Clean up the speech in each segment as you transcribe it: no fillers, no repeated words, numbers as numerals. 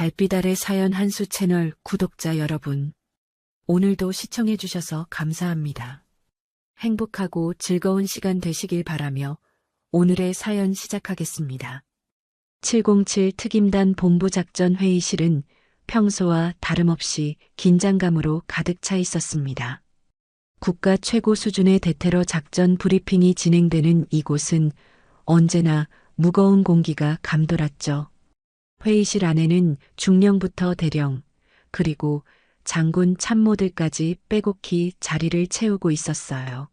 달빛 아래 사연 한수 채널 구독자 여러분, 오늘도 시청해주셔서 감사합니다. 행복하고 즐거운 시간 되시길 바라며 오늘의 사연 시작하겠습니다. 707 특임단 본부작전 회의실은 평소와 다름없이 긴장감으로 가득 차 있었습니다. 국가 최고 수준의 대테러 작전 브리핑이 진행되는 이곳은 언제나 무거운 공기가 감돌았죠. 회의실 안에는 중령부터 대령, 그리고 장군 참모들까지 빼곡히 자리를 채우고 있었어요.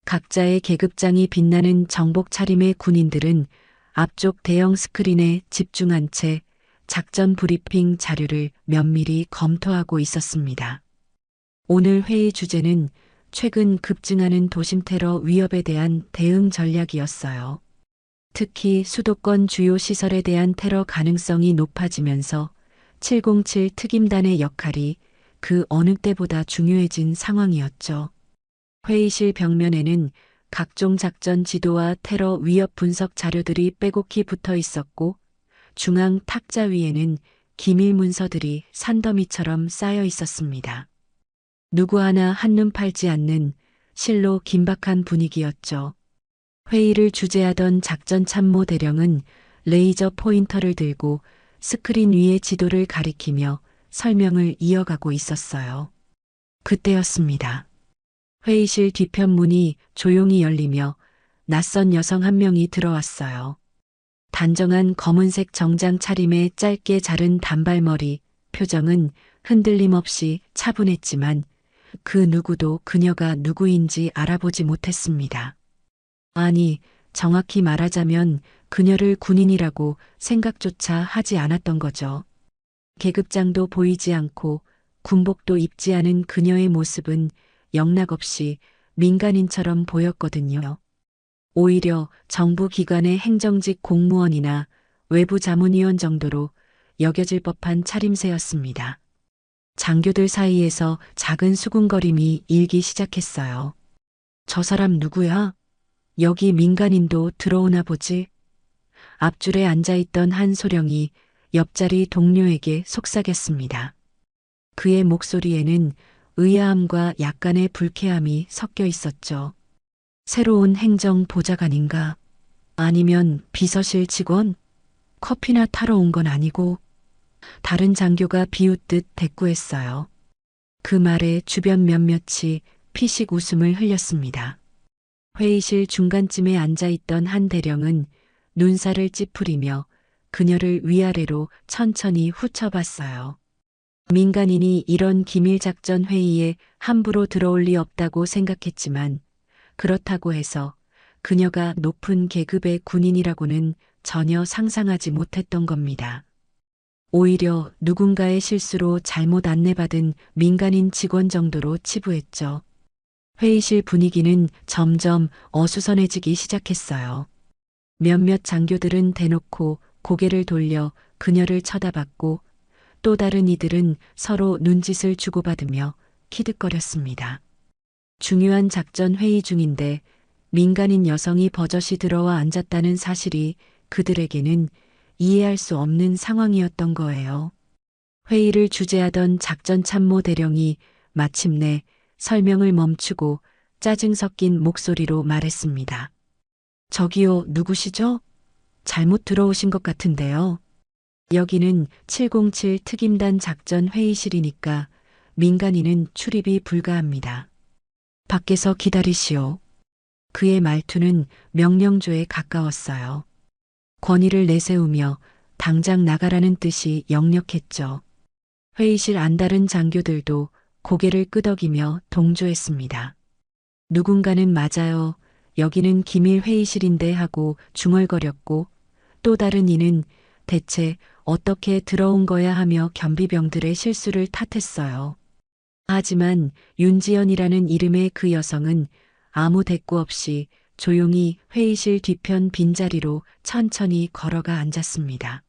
각자의 계급장이 빛나는 정복 차림의 군인들은 앞쪽 대형 스크린에 집중한 채 작전 브리핑 자료를 면밀히 검토하고 있었습니다. 오늘 회의 주제는 최근 급증하는 도심 테러 위협에 대한 대응 전략이었어요. 특히 수도권 주요 시설에 대한 테러 가능성이 높아지면서 707 특임단의 역할이 그 어느 때보다 중요해진 상황이었죠. 회의실 벽면에는 각종 작전 지도와 테러 위협 분석 자료들이 빼곡히 붙어 있었고, 중앙 탁자 위에는 기밀 문서들이 산더미처럼 쌓여 있었습니다. 누구 하나 한눈 팔지 않는 실로 긴박한 분위기였죠. 회의를 주재하던 작전 참모 대령은 레이저 포인터를 들고 스크린 위의 지도를 가리키며 설명을 이어가고 있었어요. 그때였습니다. 회의실 뒤편 문이 조용히 열리며 낯선 여성 한 명이 들어왔어요. 단정한 검은색 정장 차림에 짧게 자른 단발머리, 표정은 흔들림 없이 차분했지만 그 누구도 그녀가 누구인지 알아보지 못했습니다. 아니, 정확히 말하자면 그녀를 군인이라고 생각조차 하지 않았던 거죠. 계급장도 보이지 않고 군복도 입지 않은 그녀의 모습은 영락없이 민간인처럼 보였거든요. 오히려 정부 기관의 행정직 공무원이나 외부 자문위원 정도로 여겨질 법한 차림새였습니다. 장교들 사이에서 작은 수군거림이 일기 시작했어요. 저 사람 누구야? 여기 민간인도 들어오나 보지? 앞줄에 앉아있던 한 소령이 옆자리 동료에게 속삭였습니다. 그의 목소리에는 의아함과 약간의 불쾌함이 섞여 있었죠. 새로운 행정 보좌관인가? 아니면 비서실 직원? 커피나 타러 온 건 아니고? 다른 장교가 비웃듯 대꾸했어요. 그 말에 주변 몇몇이 피식 웃음을 흘렸습니다. 회의실 중간쯤에 앉아있던 한 대령은 눈살을 찌푸리며 그녀를 위아래로 천천히 훑어봤어요. 민간인이 이런 기밀작전 회의에 함부로 들어올 리 없다고 생각했지만 그렇다고 해서 그녀가 높은 계급의 군인이라고는 전혀 상상하지 못했던 겁니다. 오히려 누군가의 실수로 잘못 안내받은 민간인 직원 정도로 치부했죠. 회의실 분위기는 점점 어수선해지기 시작했어요. 몇몇 장교들은 대놓고 고개를 돌려 그녀를 쳐다봤고 또 다른 이들은 서로 눈짓을 주고받으며 키득거렸습니다. 중요한 작전 회의 중인데 민간인 여성이 버젓이 들어와 앉았다는 사실이 그들에게는 이해할 수 없는 상황이었던 거예요. 회의를 주재하던 작전 참모 대령이 마침내 설명을 멈추고 짜증 섞인 목소리로 말했습니다. 저기요, 누구시죠? 잘못 들어오신 것 같은데요. 여기는 707 특임단 작전 회의실이니까 민간인은 출입이 불가합니다. 밖에서 기다리시오. 그의 말투는 명령조에 가까웠어요. 권위를 내세우며 당장 나가라는 뜻이 역력했죠. 회의실 안다른 장교들도 고개를 끄덕이며 동조했습니다. 누군가는 맞아요. 여기는 기밀 회의실인데 하고 중얼거렸고 또 다른 이는 대체 어떻게 들어온 거야 하며 겸비병들의 실수를 탓했어요. 하지만 윤지연이라는 이름의 그 여성은 아무 대꾸 없이 조용히 회의실 뒤편 빈자리로 천천히 걸어가 앉았습니다.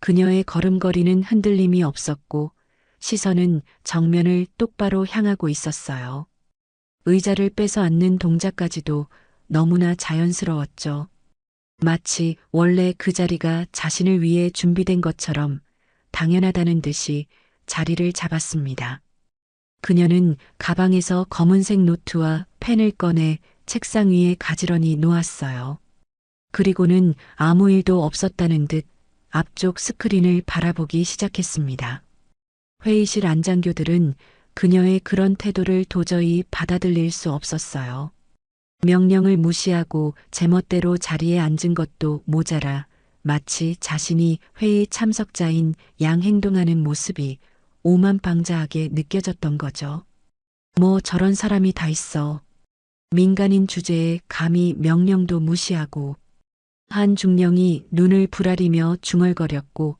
그녀의 걸음걸이는 흔들림이 없었고 시선은 정면을 똑바로 향하고 있었어요. 의자를 빼서 앉는 동작까지도 너무나 자연스러웠죠. 마치 원래 그 자리가 자신을 위해 준비된 것처럼 당연하다는 듯이 자리를 잡았습니다. 그녀는 가방에서 검은색 노트와 펜을 꺼내 책상 위에 가지런히 놓았어요. 그리고는 아무 일도 없었다는 듯 앞쪽 스크린을 바라보기 시작했습니다. 회의실 안장교들은 그녀의 그런 태도를 도저히 받아들일 수 없었어요. 명령을 무시하고 제멋대로 자리에 앉은 것도 모자라 마치 자신이 회의 참석자인 양 행동하는 모습이 오만방자하게 느껴졌던 거죠. 뭐 저런 사람이 다 있어. 민간인 주제에 감히 명령도 무시하고. 한 중령이 눈을 부라리며 중얼거렸고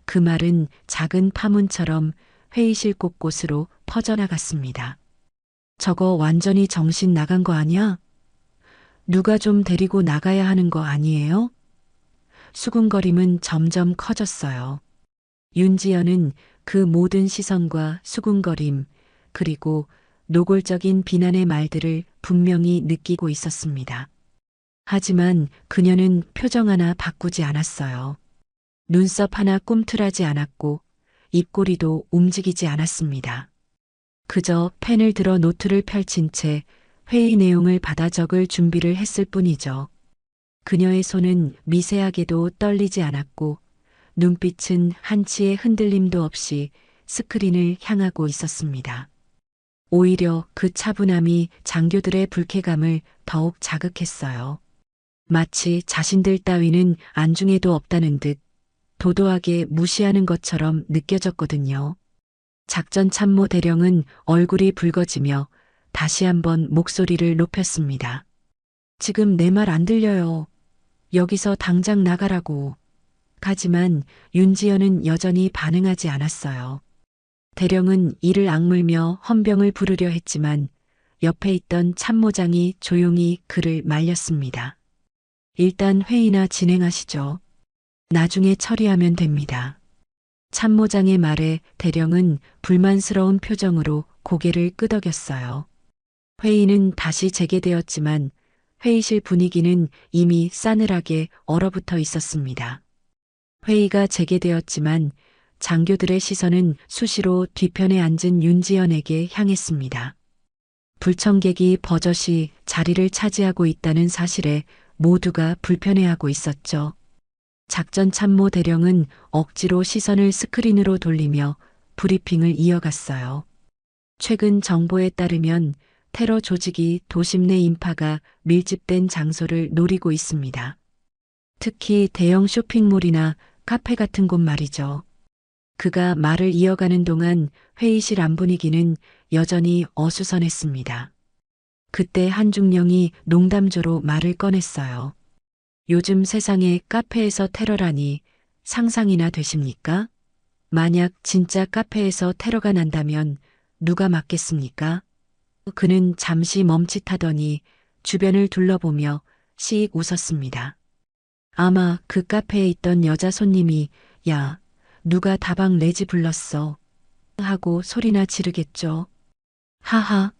그 말은 작은 파문처럼 회의실 곳곳으로 퍼져나갔습니다. 저거 완전히 정신 나간 거 아니야? 누가 좀 데리고 나가야 하는 거 아니에요? 수군거림은 점점 커졌어요. 윤지연은 그 모든 시선과 수군거림, 그리고 노골적인 비난의 말들을 분명히 느끼고 있었습니다. 하지만 그녀는 표정 하나 바꾸지 않았어요. 눈썹 하나 꿈틀하지 않았고 입꼬리도 움직이지 않았습니다. 그저 펜을 들어 노트를 펼친 채 회의 내용을 받아 적을 준비를 했을 뿐이죠. 그녀의 손은 미세하게도 떨리지 않았고 눈빛은 한치의 흔들림도 없이 스크린을 향하고 있었습니다. 오히려 그 차분함이 장교들의 불쾌감을 더욱 자극했어요. 마치 자신들 따위는 안중에도 없다는 듯 도도하게 무시하는 것처럼 느껴졌거든요. 작전 참모 대령은 얼굴이 붉어지며 다시 한번 목소리를 높였습니다. 지금 내 말 안 들려요. 여기서 당장 나가라고. 하지만 윤지연은 여전히 반응하지 않았어요. 대령은 이를 악물며 헌병을 부르려 했지만 옆에 있던 참모장이 조용히 그를 말렸습니다. 일단 회의나 진행하시죠. 나중에 처리하면 됩니다. 참모장의 말에 대령은 불만스러운 표정으로 고개를 끄덕였어요. 회의는 다시 재개되었지만 회의실 분위기는 이미 싸늘하게 얼어붙어 있었습니다. 회의가 재개되었지만 장교들의 시선은 수시로 뒤편에 앉은 윤지연에게 향했습니다. 불청객이 버젓이 자리를 차지하고 있다는 사실에 모두가 불편해하고 있었죠. 작전 참모 대령은 억지로 시선을 스크린으로 돌리며 브리핑을 이어갔어요. 최근 정보에 따르면 테러 조직이 도심 내 인파가 밀집된 장소를 노리고 있습니다. 특히 대형 쇼핑몰이나 카페 같은 곳 말이죠. 그가 말을 이어가는 동안 회의실 안 분위기는 여전히 어수선했습니다. 그때 한중령이 농담조로 말을 꺼냈어요. 요즘 세상에 카페에서 테러라니 상상이나 되십니까? 만약 진짜 카페에서 테러가 난다면 누가 막겠습니까? 그는 잠시 멈칫하더니 주변을 둘러보며 씩 웃었습니다. 아마 그 카페에 있던 여자 손님이 야, 누가 다방 레지 불렀어 하고 소리나 지르겠죠. 하하.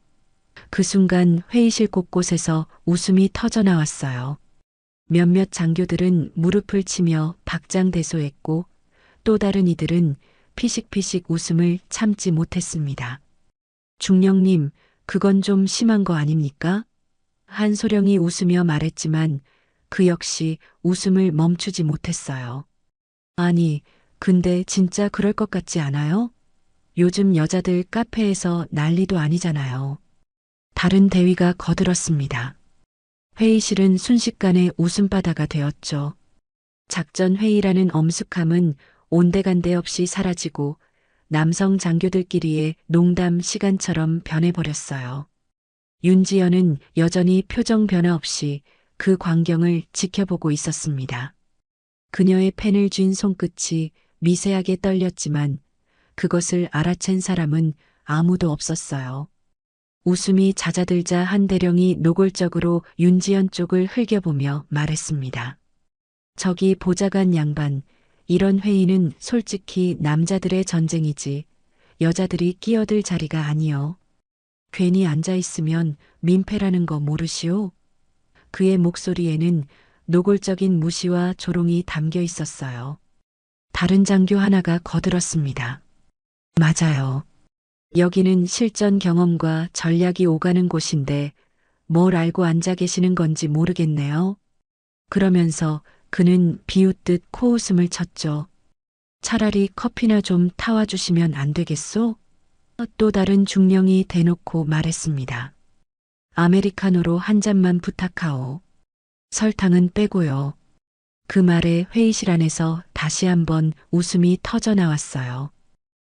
그 순간 회의실 곳곳에서 웃음이 터져 나왔어요. 몇몇 장교들은 무릎을 치며 박장대소했고 또 다른 이들은 피식피식 웃음을 참지 못했습니다. 중령님, 그건 좀 심한 거 아닙니까? 한소령이 웃으며 말했지만 그 역시 웃음을 멈추지 못했어요. 아니, 근데 진짜 그럴 것 같지 않아요? 요즘 여자들 카페에서 난리도 아니잖아요. 다른 대위가 거들었습니다. 회의실은 순식간에 웃음바다가 되었죠. 작전 회의라는 엄숙함은 온데간데 없이 사라지고 남성 장교들끼리의 농담 시간처럼 변해버렸어요. 윤지연은 여전히 표정 변화 없이 그 광경을 지켜보고 있었습니다. 그녀의 펜을 쥔 손끝이 미세하게 떨렸지만 그것을 알아챈 사람은 아무도 없었어요. 웃음이 잦아들자 한 대령이 노골적으로 윤지연 쪽을 흘겨보며 말했습니다. 저기 보좌관 양반, 이런 회의는 솔직히 남자들의 전쟁이지 여자들이 끼어들 자리가 아니요. 괜히 앉아있으면 민폐라는 거 모르시오? 그의 목소리에는 노골적인 무시와 조롱이 담겨 있었어요. 다른 장교 하나가 거들었습니다. 맞아요. 여기는 실전 경험과 전략이 오가는 곳인데 뭘 알고 앉아 계시는 건지 모르겠네요. 그러면서 그는 비웃듯 코웃음을 쳤죠. 차라리 커피나 좀 타와 주시면 안 되겠소? 또 다른 중령이 대놓고 말했습니다. 아메리카노로 한 잔만 부탁하오. 설탕은 빼고요. 그 말에 회의실 안에서 다시 한번 웃음이 터져 나왔어요.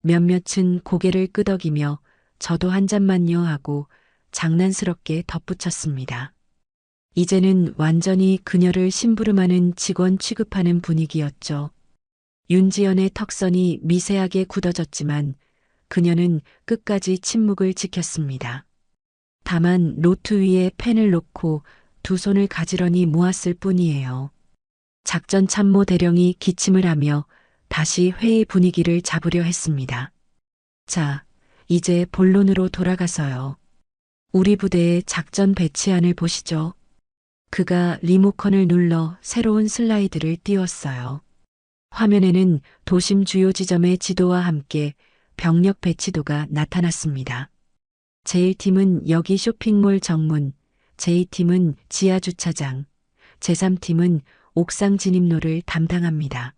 몇몇은 고개를 끄덕이며 저도 한 잔만요 하고 장난스럽게 덧붙였습니다. 이제는 완전히 그녀를 심부름하는 직원 취급하는 분위기였죠. 윤지연의 턱선이 미세하게 굳어졌지만 그녀는 끝까지 침묵을 지켰습니다. 다만 노트 위에 펜을 놓고 두 손을 가지런히 모았을 뿐이에요. 작전 참모 대령이 기침을 하며 다시 회의 분위기를 잡으려 했습니다. 자, 이제 본론으로 돌아가서요. 우리 부대의 작전 배치안을 보시죠. 그가 리모컨을 눌러 새로운 슬라이드를 띄웠어요. 화면에는 도심 주요 지점의 지도와 함께 병력 배치도가 나타났습니다. 제1팀은 여기 쇼핑몰 정문, 제2팀은 지하 주차장, 제3팀은 옥상 진입로를 담당합니다.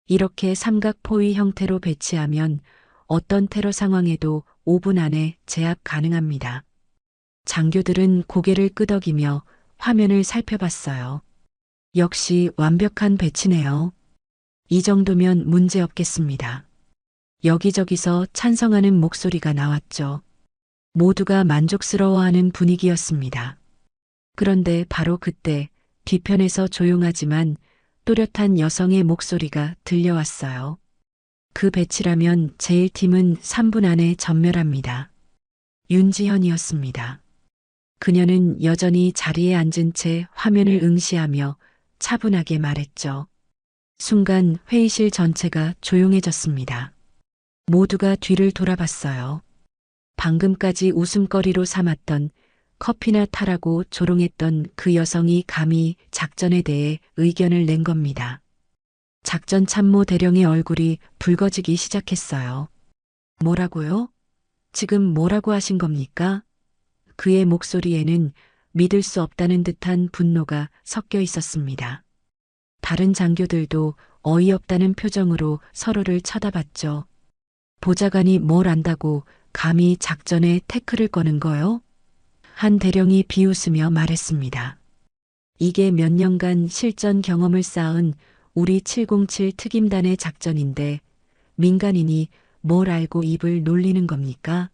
이렇게 삼각포위 형태로 배치하면 어떤 테러 상황에도 5분 안에 제압 가능합니다. 장교들은 고개를 끄덕이며 화면을 살펴봤어요. 역시 완벽한 배치네요. 이 정도면 문제 없겠습니다. 여기저기서 찬성하는 목소리가 나왔죠. 모두가 만족스러워하는 분위기였습니다. 그런데 바로 그때 뒤편에서 조용하지만 또렷한 여성의 목소리가 들려왔어요. 그 배치라면 제1팀은 3분 안에 전멸합니다. 윤지현이었습니다. 그녀는 여전히 자리에 앉은 채 화면을 응시하며 차분하게 말했죠. 순간 회의실 전체가 조용해졌습니다. 모두가 뒤를 돌아봤어요. 방금까지 웃음거리로 삼았던 커피나 타라고 조롱했던 그 여성이 감히 작전에 대해 의견을 낸 겁니다. 작전 참모 대령의 얼굴이 붉어지기 시작했어요. 뭐라고요? 지금 뭐라고 하신 겁니까? 그의 목소리에는 믿을 수 없다는 듯한 분노가 섞여 있었습니다. 다른 장교들도 어이없다는 표정으로 서로를 쳐다봤죠. 보좌관이 뭘 안다고 감히 작전에 태클을 거는 거요? 한 대령이 비웃으며 말했습니다. 이게 몇 년간 실전 경험을 쌓은 우리 707 특임단의 작전인데 민간인이 뭘 알고 입을 놀리는 겁니까?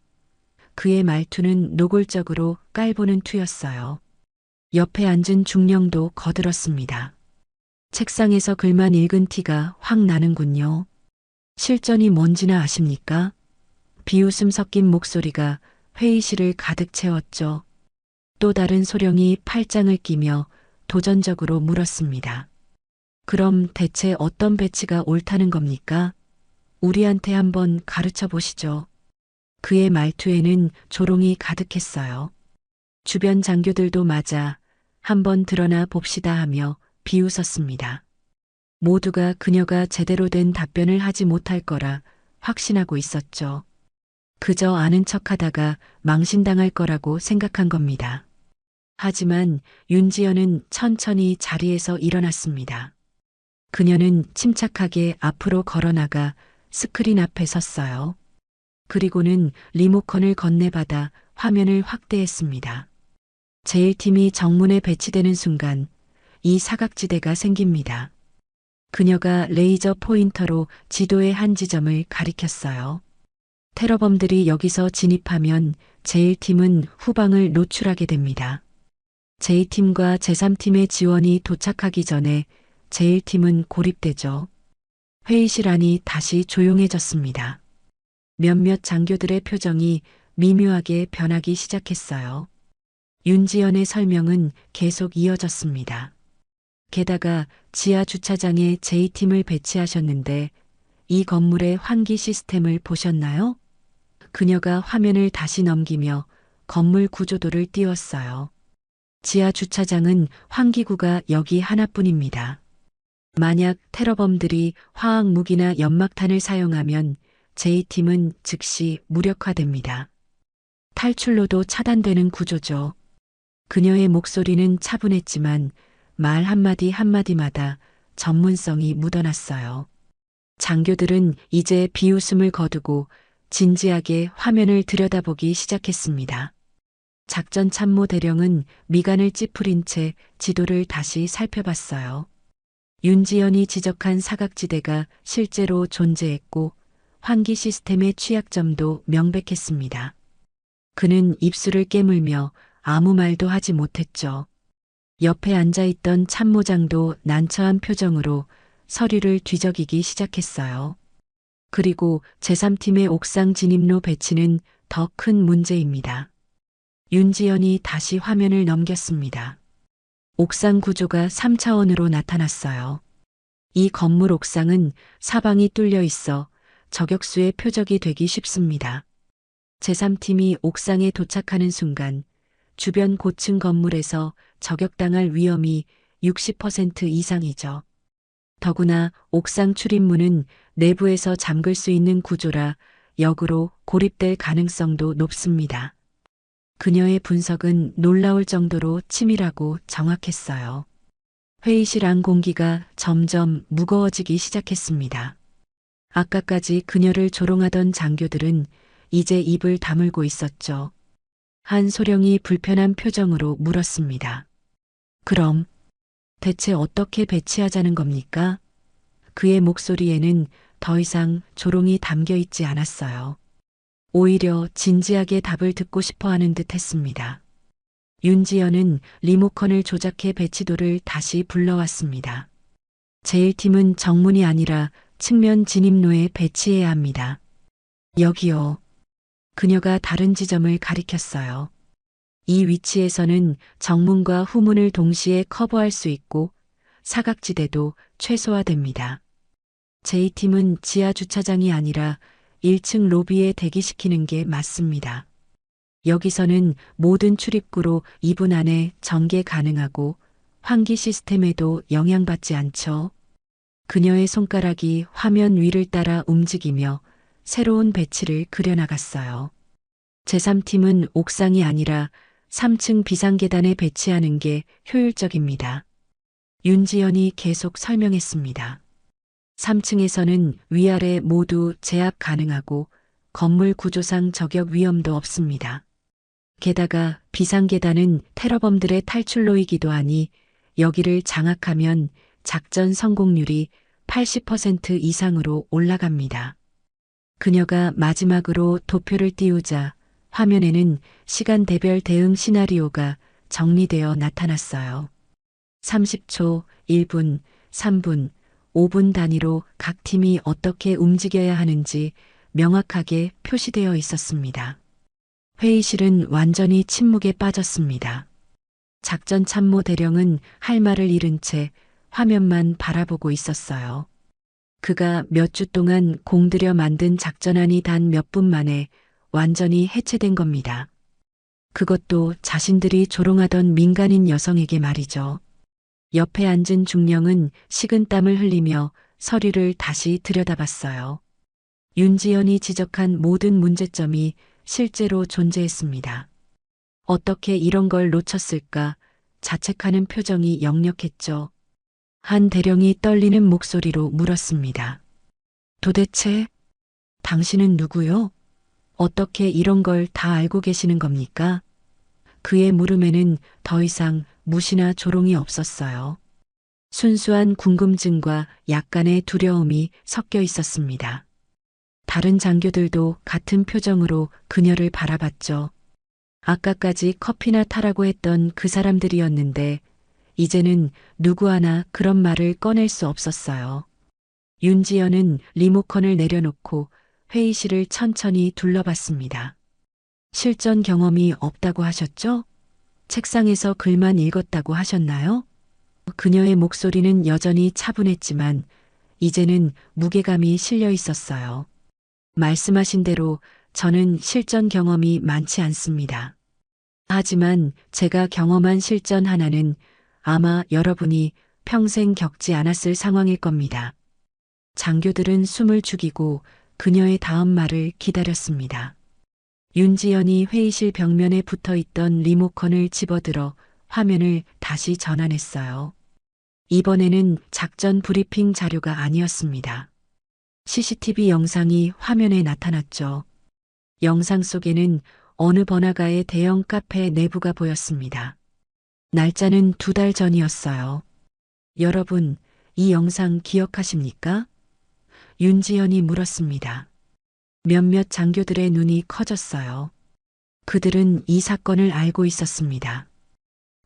그의 말투는 노골적으로 깔보는 투였어요. 옆에 앉은 중령도 거들었습니다. 책상에서 글만 읽은 티가 확 나는군요. 실전이 뭔지나 아십니까? 비웃음 섞인 목소리가 회의실을 가득 채웠죠. 또 다른 소령이 팔짱을 끼며 도전적으로 물었습니다. 그럼 대체 어떤 배치가 옳다는 겁니까? 우리한테 한번 가르쳐 보시죠. 그의 말투에는 조롱이 가득했어요. 주변 장교들도 맞아 한번 드러나 봅시다 하며 비웃었습니다. 모두가 그녀가 제대로 된 답변을 하지 못할 거라 확신하고 있었죠. 그저 아는 척하다가 망신당할 거라고 생각한 겁니다. 하지만 윤지연은 천천히 자리에서 일어났습니다. 그녀는 침착하게 앞으로 걸어나가 스크린 앞에 섰어요. 그리고는 리모컨을 건네받아 화면을 확대했습니다. 제1팀이 정문에 배치되는 순간 이 사각지대가 생깁니다. 그녀가 레이저 포인터로 지도의 한 지점을 가리켰어요. 테러범들이 여기서 진입하면 제1팀은 후방을 노출하게 됩니다. 제2팀과 제3팀의 지원이 도착하기 전에 제1팀은 고립되죠. 회의실 안이 다시 조용해졌습니다. 몇몇 장교들의 표정이 미묘하게 변하기 시작했어요. 윤지연의 설명은 계속 이어졌습니다. 게다가 지하 주차장에 제2팀을 배치하셨는데 이 건물의 환기 시스템을 보셨나요? 그녀가 화면을 다시 넘기며 건물 구조도를 띄웠어요. 지하 주차장은 환기구가 여기 하나뿐입니다. 만약 테러범들이 화학 무기나 연막탄을 사용하면 J팀은 즉시 무력화됩니다. 탈출로도 차단되는 구조죠. 그녀의 목소리는 차분했지만 말 한마디 한마디마다 전문성이 묻어났어요. 장교들은 이제 비웃음을 거두고 진지하게 화면을 들여다보기 시작했습니다. 작전 참모 대령은 미간을 찌푸린 채 지도를 다시 살펴봤어요. 윤지연이 지적한 사각지대가 실제로 존재했고 환기 시스템의 취약점도 명백했습니다. 그는 입술을 깨물며 아무 말도 하지 못했죠. 옆에 앉아있던 참모장도 난처한 표정으로 서류를 뒤적이기 시작했어요. 그리고 제3팀의 옥상 진입로 배치는 더 큰 문제입니다. 윤지연이 다시 화면을 넘겼습니다. 옥상 구조가 3차원으로 나타났어요. 이 건물 옥상은 사방이 뚫려 있어 저격수의 표적이 되기 쉽습니다. 제3팀이 옥상에 도착하는 순간 주변 고층 건물에서 저격당할 위험이 60% 이상이죠. 더구나 옥상 출입문은 내부에서 잠글 수 있는 구조라 역으로 고립될 가능성도 높습니다. 그녀의 분석은 놀라울 정도로 치밀하고 정확했어요. 회의실 안 공기가 점점 무거워지기 시작했습니다. 아까까지 그녀를 조롱하던 장교들은 이제 입을 다물고 있었죠. 한 소령이 불편한 표정으로 물었습니다. 그럼 대체 어떻게 배치하자는 겁니까? 그의 목소리에는 더 이상 조롱이 담겨 있지 않았어요. 오히려 진지하게 답을 듣고 싶어 하는 듯 했습니다. 윤지연은 리모컨을 조작해 배치도를 다시 불러왔습니다. 제1팀은 정문이 아니라 측면 진입로에 배치해야 합니다. 여기요. 그녀가 다른 지점을 가리켰어요. 이 위치에서는 정문과 후문을 동시에 커버할 수 있고 사각지대도 최소화됩니다. J팀은 지하 주차장이 아니라 1층 로비에 대기시키는 게 맞습니다. 여기서는 모든 출입구로 2분 안에 전개 가능하고 환기 시스템에도 영향받지 않죠. 그녀의 손가락이 화면 위를 따라 움직이며 새로운 배치를 그려나갔어요. 제3팀은 옥상이 아니라 3층 비상계단에 배치하는 게 효율적입니다. 윤지연이 계속 설명했습니다. 3층에서는 위아래 모두 제압 가능하고 건물 구조상 저격 위험도 없습니다. 게다가 비상계단은 테러범들의 탈출로이기도 하니 여기를 장악하면 작전 성공률이 80% 이상으로 올라갑니다. 그녀가 마지막으로 도표를 띄우자 화면에는 시간대별 대응 시나리오가 정리되어 나타났어요. 30초, 1분, 3분, 5분 단위로 각 팀이 어떻게 움직여야 하는지 명확하게 표시되어 있었습니다. 회의실은 완전히 침묵에 빠졌습니다. 작전 참모 대령은 할 말을 잃은 채 화면만 바라보고 있었어요. 그가 몇 주 동안 공들여 만든 작전안이 단 몇 분 만에 완전히 해체된 겁니다. 그것도 자신들이 조롱하던 민간인 여성에게 말이죠. 옆에 앉은 중령은 식은땀을 흘리며 서류를 다시 들여다봤어요. 윤지연이 지적한 모든 문제점이 실제로 존재했습니다. 어떻게 이런 걸 놓쳤을까 자책하는 표정이 역력했죠. 한 대령이 떨리는 목소리로 물었습니다. 도대체 당신은 누구요? 어떻게 이런 걸 다 알고 계시는 겁니까? 그의 물음에는 더 이상 무시나 조롱이 없었어요. 순수한 궁금증과 약간의 두려움이 섞여 있었습니다. 다른 장교들도 같은 표정으로 그녀를 바라봤죠. 아까까지 커피나 타라고 했던 그 사람들이었는데 이제는 누구 하나 그런 말을 꺼낼 수 없었어요. 윤지연은 리모컨을 내려놓고 회의실을 천천히 둘러봤습니다. 실전 경험이 없다고 하셨죠? 책상에서 글만 읽었다고 하셨나요? 그녀의 목소리는 여전히 차분했지만 이제는 무게감이 실려 있었어요. 말씀하신 대로 저는 실전 경험이 많지 않습니다. 하지만 제가 경험한 실전 하나는 아마 여러분이 평생 겪지 않았을 상황일 겁니다. 장교들은 숨을 죽이고 그녀의 다음 말을 기다렸습니다. 윤지연이 회의실 벽면에 붙어 있던 리모컨을 집어들어 화면을 다시 전환했어요. 이번에는 작전 브리핑 자료가 아니었습니다. CCTV 영상이 화면에 나타났죠. 영상 속에는 어느 번화가의 대형 카페 내부가 보였습니다. 날짜는 2달 전이었어요. 여러분, 이 영상 기억하십니까? 윤지연이 물었습니다. 몇몇 장교들의 눈이 커졌어요. 그들은 이 사건을 알고 있었습니다.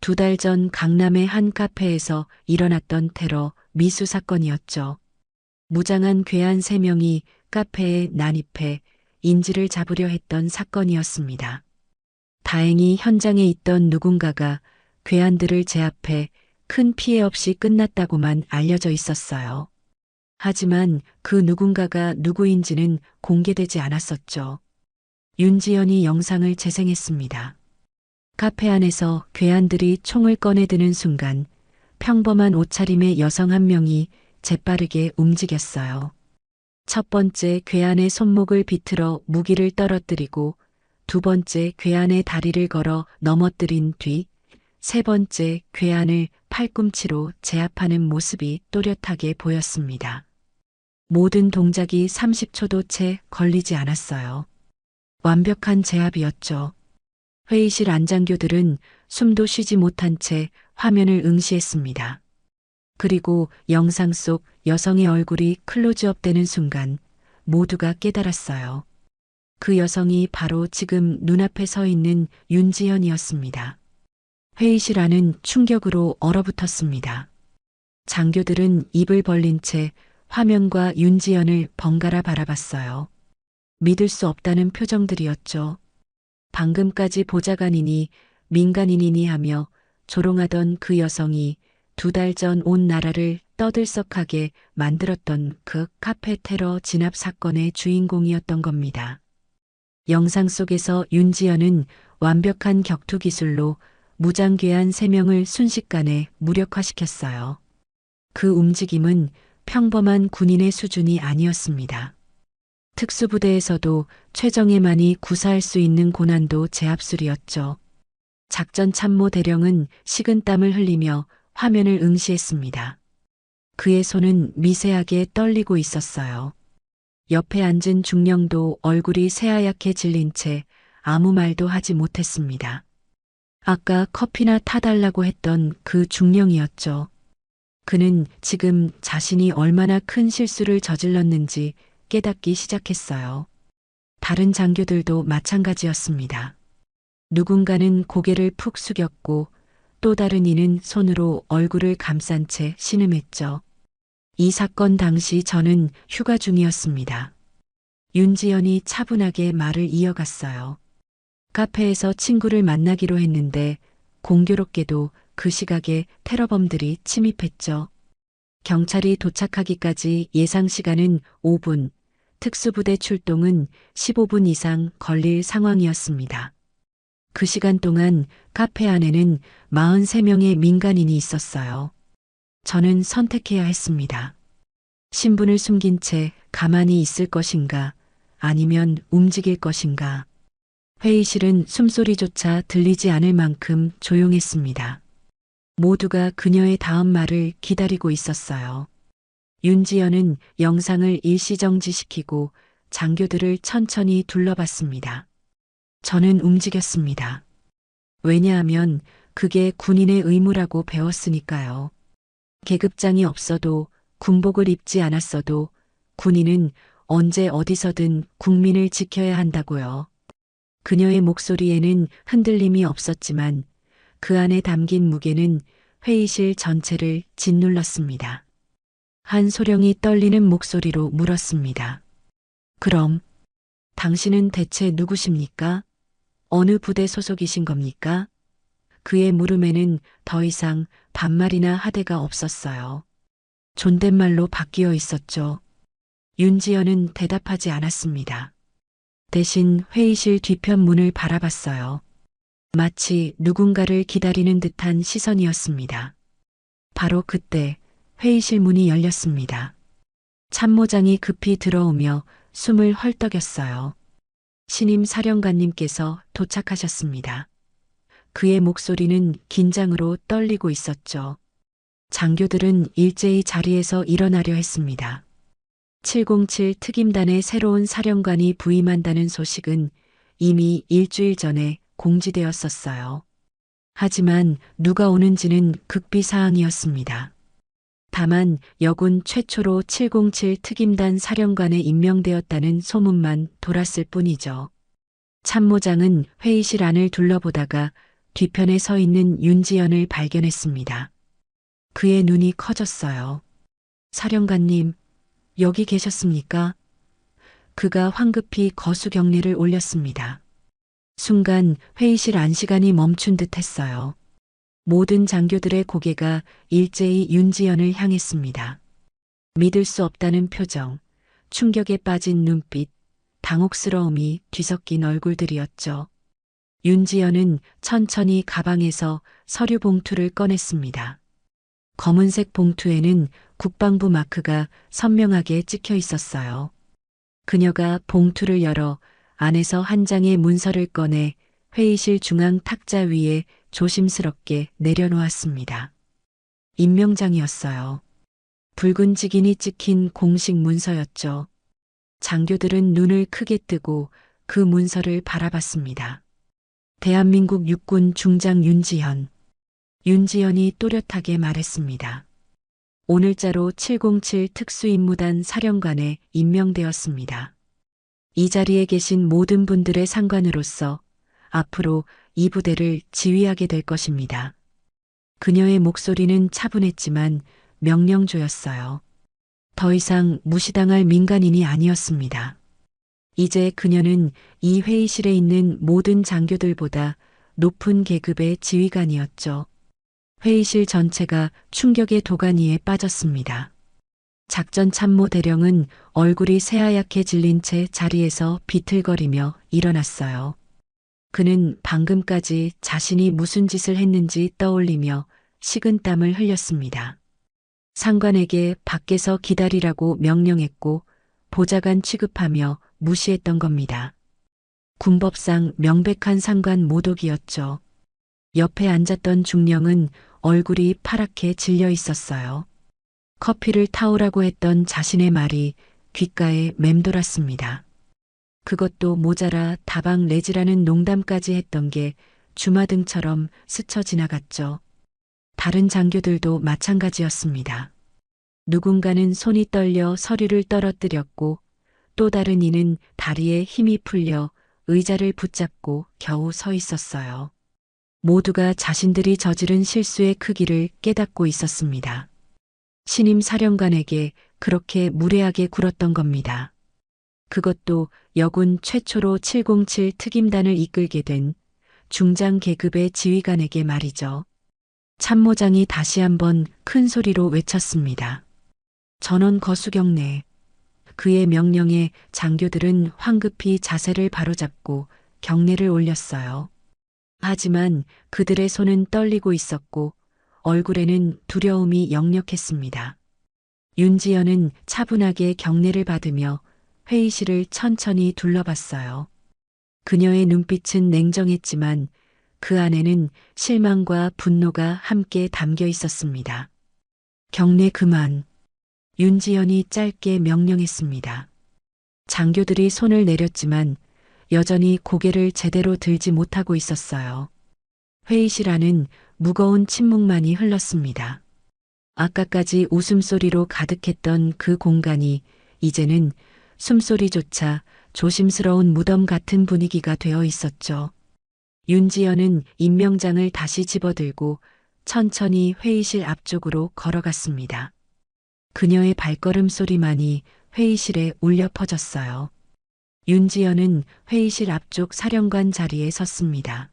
2달 전 강남의 한 카페에서 일어났던 테러 미수 사건이었죠. 무장한 괴한 3명이 카페에 난입해 인질을 잡으려 했던 사건이었습니다. 다행히 현장에 있던 누군가가 괴한들을 제압해 큰 피해 없이 끝났다고만 알려져 있었어요. 하지만 그 누군가가 누구인지는 공개되지 않았었죠. 윤지연이 영상을 재생했습니다. 카페 안에서 괴한들이 총을 꺼내드는 순간 평범한 옷차림의 여성 한 명이 재빠르게 움직였어요. 첫 번째 괴한의 손목을 비틀어 무기를 떨어뜨리고, 두 번째 괴한의 다리를 걸어 넘어뜨린 뒤, 세 번째 괴한을 팔꿈치로 제압하는 모습이 또렷하게 보였습니다. 모든 동작이 30초도 채 걸리지 않았어요. 완벽한 제압이었죠. 회의실 안장교들은 숨도 쉬지 못한 채 화면을 응시했습니다. 그리고 영상 속 여성의 얼굴이 클로즈업 되는 순간 모두가 깨달았어요. 그 여성이 바로 지금 눈앞에 서 있는 윤지연이었습니다. 회의실 안은 충격으로 얼어붙었습니다. 장교들은 입을 벌린 채 화면과 윤지연을 번갈아 바라봤어요. 믿을 수 없다는 표정들이었죠. 방금까지 보좌관이니 민간인이니 하며 조롱하던 그 여성이 2달 전 온 나라를 떠들썩하게 만들었던 그 카페 테러 진압 사건의 주인공이었던 겁니다. 영상 속에서 윤지연은 완벽한 격투 기술로 무장괴한 3명을 순식간에 무력화시켰어요. 그 움직임은 평범한 군인의 수준이 아니었습니다. 특수부대에서도 최정예만이 구사할 수 있는 고난도 제압술이었죠. 작전 참모 대령은 식은땀을 흘리며 화면을 응시했습니다. 그의 손은 미세하게 떨리고 있었어요. 옆에 앉은 중령도 얼굴이 새하얗게 질린 채 아무 말도 하지 못했습니다. 아까 커피나 타달라고 했던 그 중령이었죠. 그는 지금 자신이 얼마나 큰 실수를 저질렀는지 깨닫기 시작했어요. 다른 장교들도 마찬가지였습니다. 누군가는 고개를 푹 숙였고 또 다른 이는 손으로 얼굴을 감싼 채 신음했죠. 이 사건 당시 저는 휴가 중이었습니다. 윤지연이 차분하게 말을 이어갔어요. 카페에서 친구를 만나기로 했는데 공교롭게도 그 시각에 테러범들이 침입했죠. 경찰이 도착하기까지 예상 시간은 5분, 특수부대 출동은 15분 이상 걸릴 상황이었습니다. 그 시간 동안 카페 안에는 43명의 민간인이 있었어요. 저는 선택해야 했습니다. 신분을 숨긴 채 가만히 있을 것인가, 아니면 움직일 것인가. 회의실은 숨소리조차 들리지 않을 만큼 조용했습니다. 모두가 그녀의 다음 말을 기다리고 있었어요. 윤지연은 영상을 일시정지시키고 장교들을 천천히 둘러봤습니다. 저는 움직였습니다. 왜냐하면 그게 군인의 의무라고 배웠으니까요. 계급장이 없어도 군복을 입지 않았어도 군인은 언제 어디서든 국민을 지켜야 한다고요. 그녀의 목소리에는 흔들림이 없었지만 그 안에 담긴 무게는 회의실 전체를 짓눌렀습니다. 한 소령이 떨리는 목소리로 물었습니다. 그럼 당신은 대체 누구십니까? 어느 부대 소속이신 겁니까? 그의 물음에는 더 이상 반말이나 하대가 없었어요. 존댓말로 바뀌어 있었죠. 윤지연은 대답하지 않았습니다. 대신 회의실 뒤편 문을 바라봤어요. 마치 누군가를 기다리는 듯한 시선이었습니다. 바로 그때 회의실 문이 열렸습니다. 참모장이 급히 들어오며 숨을 헐떡였어요. 신임 사령관님께서 도착하셨습니다. 그의 목소리는 긴장으로 떨리고 있었죠. 장교들은 일제히 자리에서 일어나려 했습니다. 707 특임단의 새로운 사령관이 부임한다는 소식은 이미 일주일 전에 공지되었었어요. 하지만 누가 오는지는 극비사항이었습니다. 다만 여군 최초로 707 특임단 사령관에 임명되었다는 소문만 돌았을 뿐이죠. 참모장은 회의실 안을 둘러보다가 뒤편에 서 있는 윤지연을 발견했습니다. 그의 눈이 커졌어요. 사령관님, 여기 계셨습니까? 그가 황급히 거수 경례를 올렸습니다. 순간 회의실 안시간이 멈춘 듯 했어요. 모든 장교들의 고개가 일제히 윤지연을 향했습니다. 믿을 수 없다는 표정, 충격에 빠진 눈빛, 당혹스러움이 뒤섞인 얼굴들이었죠. 윤지연은 천천히 가방에서 서류 봉투를 꺼냈습니다. 검은색 봉투에는 국방부 마크가 선명하게 찍혀 있었어요. 그녀가 봉투를 열어 안에서 한 장의 문서를 꺼내 회의실 중앙 탁자 위에 조심스럽게 내려놓았습니다. 임명장이었어요. 붉은 직인이 찍힌 공식 문서였죠. 장교들은 눈을 크게 뜨고 그 문서를 바라봤습니다. 대한민국 육군 중장 윤지연. 윤지연이 또렷하게 말했습니다. 오늘자로 707 특수임무단 사령관에 임명되었습니다. 이 자리에 계신 모든 분들의 상관으로서 앞으로 이 부대를 지휘하게 될 것입니다. 그녀의 목소리는 차분했지만 명령조였어요. 더 이상 무시당할 민간인이 아니었습니다. 이제 그녀는 이 회의실에 있는 모든 장교들보다 높은 계급의 지휘관이었죠. 회의실 전체가 충격의 도가니에 빠졌습니다. 작전 참모 대령은 얼굴이 새하얗게 질린 채 자리에서 비틀거리며 일어났어요. 그는 방금까지 자신이 무슨 짓을 했는지 떠올리며 식은땀을 흘렸습니다. 상관에게 밖에서 기다리라고 명령했고 보좌관 취급하며 무시했던 겁니다. 군법상 명백한 상관 모독이었죠. 옆에 앉았던 중령은 얼굴이 파랗게 질려 있었어요. 커피를 타오라고 했던 자신의 말이 귓가에 맴돌았습니다. 그것도 모자라 다방 내지라는 농담까지 했던 게 주마등처럼 스쳐 지나갔죠. 다른 장교들도 마찬가지였습니다. 누군가는 손이 떨려 서류를 떨어뜨렸고 또 다른 이는 다리에 힘이 풀려 의자를 붙잡고 겨우 서 있었어요. 모두가 자신들이 저지른 실수의 크기를 깨닫고 있었습니다. 신임 사령관에게 그렇게 무례하게 굴었던 겁니다. 그것도 여군 최초로 707 특임단을 이끌게 된 중장 계급의 지휘관에게 말이죠. 참모장이 다시 한번 큰 소리로 외쳤습니다. 전원 거수경례. 그의 명령에 장교들은 황급히 자세를 바로잡고 경례를 올렸어요. 하지만 그들의 손은 떨리고 있었고 얼굴에는 두려움이 역력했습니다. 윤지연은 차분하게 경례를 받으며 회의실을 천천히 둘러봤어요. 그녀의 눈빛은 냉정했지만 그 안에는 실망과 분노가 함께 담겨 있었습니다. 경례 그만. 윤지연이 짧게 명령했습니다. 장교들이 손을 내렸지만 여전히 고개를 제대로 들지 못하고 있었어요. 회의실 안은 무거운 침묵만이 흘렀습니다. 아까까지 웃음소리로 가득했던 그 공간이 이제는 숨소리조차 조심스러운 무덤 같은 분위기가 되어 있었죠. 윤지연은 임명장을 다시 집어들고 천천히 회의실 앞쪽으로 걸어갔습니다. 그녀의 발걸음 소리만이 회의실에 울려 퍼졌어요. 윤지연은 회의실 앞쪽 사령관 자리에 섰습니다.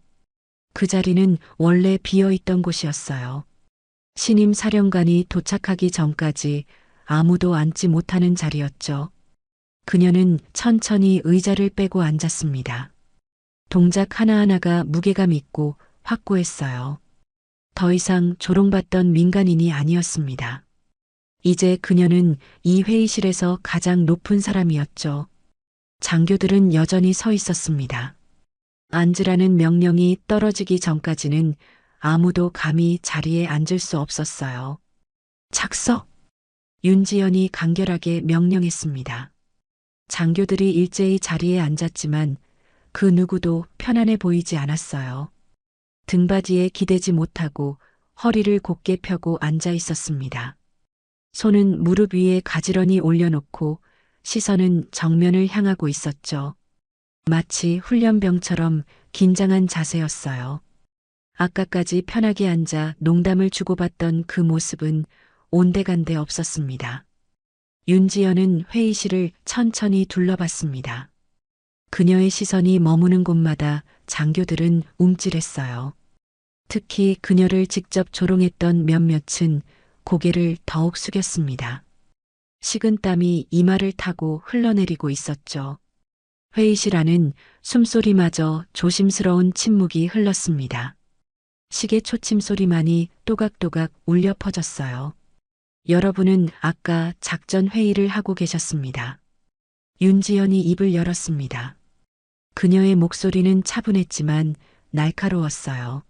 그 자리는 원래 비어있던 곳이었어요. 신임 사령관이 도착하기 전까지 아무도 앉지 못하는 자리였죠. 그녀는 천천히 의자를 빼고 앉았습니다. 동작 하나하나가 무게감 있고 확고했어요. 더 이상 조롱받던 민간인이 아니었습니다. 이제 그녀는 이 회의실에서 가장 높은 사람이었죠. 장교들은 여전히 서 있었습니다. 앉으라는 명령이 떨어지기 전까지는 아무도 감히 자리에 앉을 수 없었어요. 착석! 윤지연이 간결하게 명령했습니다. 장교들이 일제히 자리에 앉았지만 그 누구도 편안해 보이지 않았어요. 등받이에 기대지 못하고 허리를 곧게 펴고 앉아 있었습니다. 손은 무릎 위에 가지런히 올려놓고 시선은 정면을 향하고 있었죠. 마치 훈련병처럼 긴장한 자세였어요. 아까까지 편하게 앉아 농담을 주고받던 그 모습은 온데간데 없었습니다. 윤지연은 회의실을 천천히 둘러봤습니다. 그녀의 시선이 머무는 곳마다 장교들은 움찔했어요. 특히 그녀를 직접 조롱했던 몇몇은 고개를 더욱 숙였습니다. 식은땀이 이마를 타고 흘러내리고 있었죠. 회의실 안은 숨소리마저 조심스러운 침묵이 흘렀습니다. 시계 초침 소리만이 또각또각 울려 퍼졌어요. 여러분은 아까 작전 회의를 하고 계셨습니다. 윤지연이 입을 열었습니다. 그녀의 목소리는 차분했지만 날카로웠어요.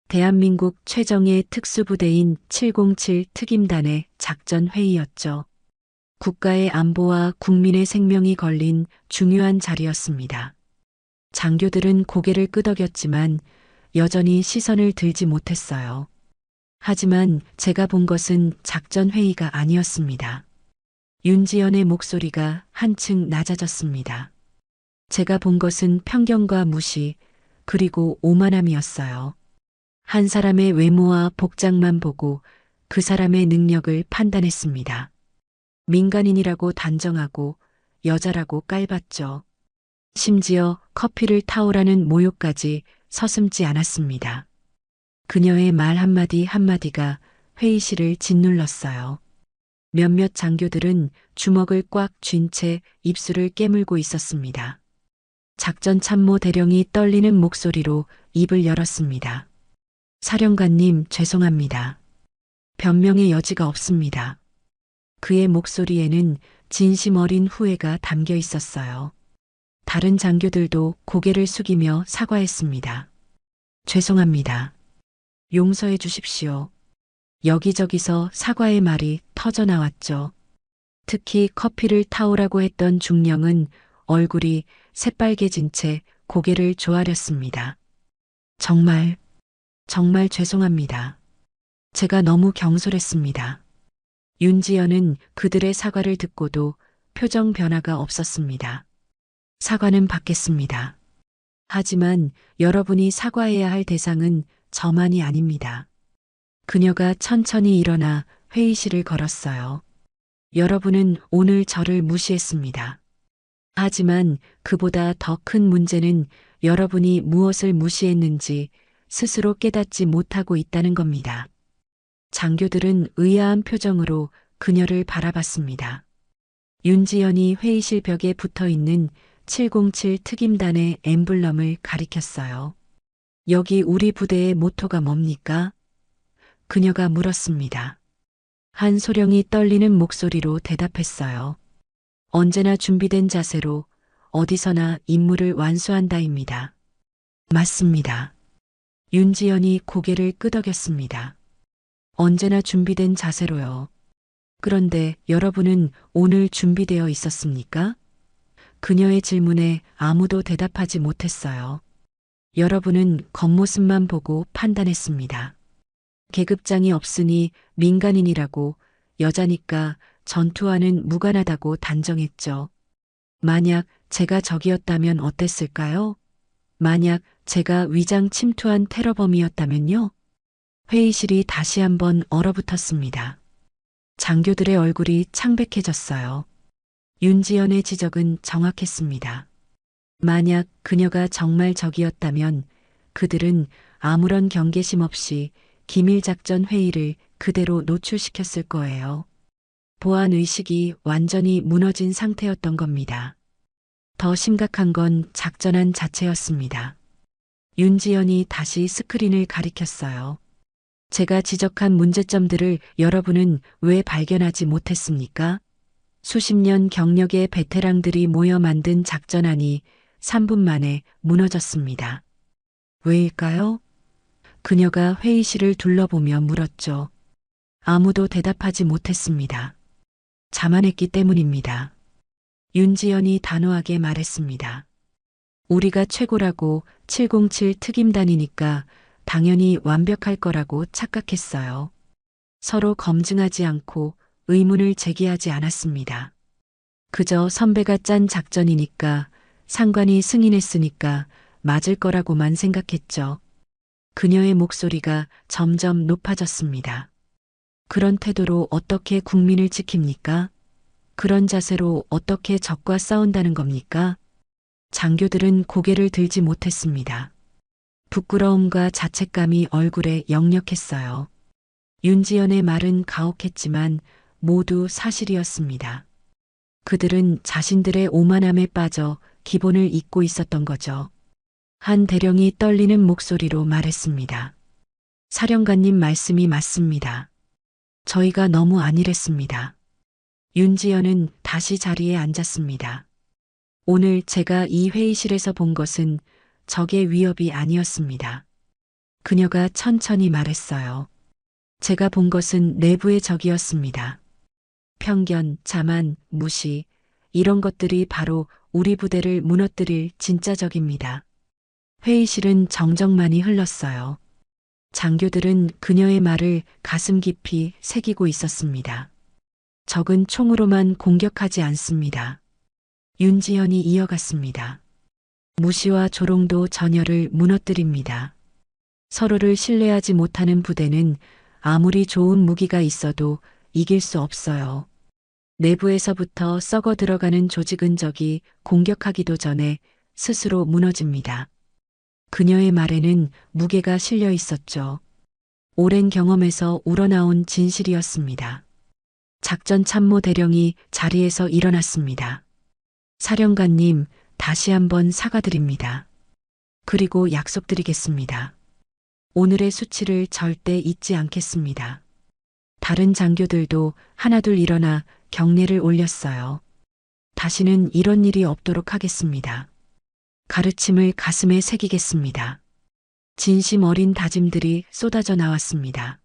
대한민국 최정예 특수부대인 707 특임단의 작전 회의였죠. 국가의 안보와 국민의 생명이 걸린 중요한 자리였습니다. 장교들은 고개를 끄덕였지만 여전히 시선을 들지 못했어요. 하지만 제가 본 것은 작전 회의가 아니었습니다. 윤지연의 목소리가 한층 낮아졌습니다. 제가 본 것은 편견과 무시, 그리고 오만함이었어요. 한 사람의 외모와 복장만 보고 그 사람의 능력을 판단했습니다. 민간인이라고 단정하고 여자라고 깔봤죠. 심지어 커피를 타오라는 모욕까지 서슴지 않았습니다. 그녀의 말 한마디 한마디가 회의실을 짓눌렀어요. 몇몇 장교들은 주먹을 꽉 쥔 채 입술을 깨물고 있었습니다. 작전 참모 대령이 떨리는 목소리로 입을 열었습니다. 사령관님, 죄송합니다. 변명의 여지가 없습니다. 그의 목소리에는 진심 어린 후회가 담겨 있었어요. 다른 장교들도 고개를 숙이며 사과했습니다. 죄송합니다. 용서해 주십시오. 여기저기서 사과의 말이 터져 나왔죠. 특히 커피를 타오라고 했던 중령은 얼굴이 새빨개진 채 고개를 조아렸습니다. 정말 죄송합니다. 제가 너무 경솔했습니다. 윤지연은 그들의 사과를 듣고도 표정 변화가 없었습니다. 사과는 받겠습니다. 하지만 여러분이 사과해야 할 대상은 저만이 아닙니다. 그녀가 천천히 일어나 회의실을 걸었어요. 여러분은 오늘 저를 무시했습니다. 하지만 그보다 더 큰 문제는 여러분이 무엇을 무시했는지 스스로 깨닫지 못하고 있다는 겁니다. 장교들은 의아한 표정으로 그녀를 바라봤습니다. 윤지연이 회의실 벽에 붙어 있는 707 특임단의 엠블럼을 가리켰어요. 여기 우리 부대의 모토가 뭡니까? 그녀가 물었습니다. 한 소령이 떨리는 목소리로 대답했어요. 언제나 준비된 자세로 어디서나 임무를 완수한다입니다. 맞습니다. 윤지연이 고개를 끄덕였습니다. 언제나 준비된 자세로요. 그런데 여러분은 오늘 준비되어 있었습니까? 그녀의 질문에 아무도 대답하지 못했어요. 여러분은 겉모습만 보고 판단했습니다. 계급장이 없으니 민간인이라고, 여자니까 전투와는 무관하다고 단정했죠. 만약 제가 적이었다면 어땠을까요? 만약 제가 위장 침투한 테러범이었다면요? 회의실이 다시 한번 얼어붙었습니다. 장교들의 얼굴이 창백해졌어요. 윤지연의 지적은 정확했습니다. 만약 그녀가 정말 적이었다면 그들은 아무런 경계심 없이 기밀작전 회의를 그대로 노출시켰을 거예요. 보안 의식이 완전히 무너진 상태였던 겁니다. 더 심각한 건 작전안 자체였습니다. 윤지연이 다시 스크린을 가리켰어요. 제가 지적한 문제점들을 여러분은 왜 발견하지 못했습니까? 수십 년 경력의 베테랑들이 모여 만든 작전안이 3분 만에 무너졌습니다. 왜일까요? 그녀가 회의실을 둘러보며 물었죠. 아무도 대답하지 못했습니다. 자만했기 때문입니다. 윤지연이 단호하게 말했습니다. 우리가 최고라고 707 특임단이니까 당연히 완벽할 거라고 착각했어요. 서로 검증하지 않고 의문을 제기하지 않았습니다. 그저 선배가 짠 작전이니까 상관이 승인했으니까 맞을 거라고만 생각했죠. 그녀의 목소리가 점점 높아졌습니다. 그런 태도로 어떻게 국민을 지킵니까? 그런 자세로 어떻게 적과 싸운다는 겁니까? 장교들은 고개를 들지 못했습니다. 부끄러움과 자책감이 얼굴에 역력했어요. 윤지연의 말은 가혹했지만 모두 사실이었습니다. 그들은 자신들의 오만함에 빠져 기본을 잊고 있었던 거죠. 한 대령이 떨리는 목소리로 말했습니다. 사령관님 말씀이 맞습니다. 저희가 너무 안일했습니다. 윤지연은 다시 자리에 앉았습니다. 오늘 제가 이 회의실에서 본 것은 적의 위협이 아니었습니다. 그녀가 천천히 말했어요. 제가 본 것은 내부의 적이었습니다. 편견, 자만, 무시, 이런 것들이 바로 우리 부대를 무너뜨릴 진짜 적입니다. 회의실은 정적만이 흘렀어요. 장교들은 그녀의 말을 가슴 깊이 새기고 있었습니다. 적은 총으로만 공격하지 않습니다. 윤지연이 이어갔습니다. 무시와 조롱도 전열을 무너뜨립니다. 서로를 신뢰하지 못하는 부대는 아무리 좋은 무기가 있어도 이길 수 없어요. 내부에서부터 썩어 들어가는 조직은 적이 공격하기도 전에 스스로 무너집니다. 그녀의 말에는 무게가 실려 있었죠. 오랜 경험에서 우러나온 진실이었습니다. 작전 참모 대령이 자리에서 일어났습니다. 사령관님, 다시 한번 사과드립니다. 그리고 약속드리겠습니다. 오늘의 수치를 절대 잊지 않겠습니다. 다른 장교들도 하나둘 일어나 경례를 올렸어요. 다시는 이런 일이 없도록 하겠습니다. 가르침을 가슴에 새기겠습니다. 진심 어린 다짐들이 쏟아져 나왔습니다.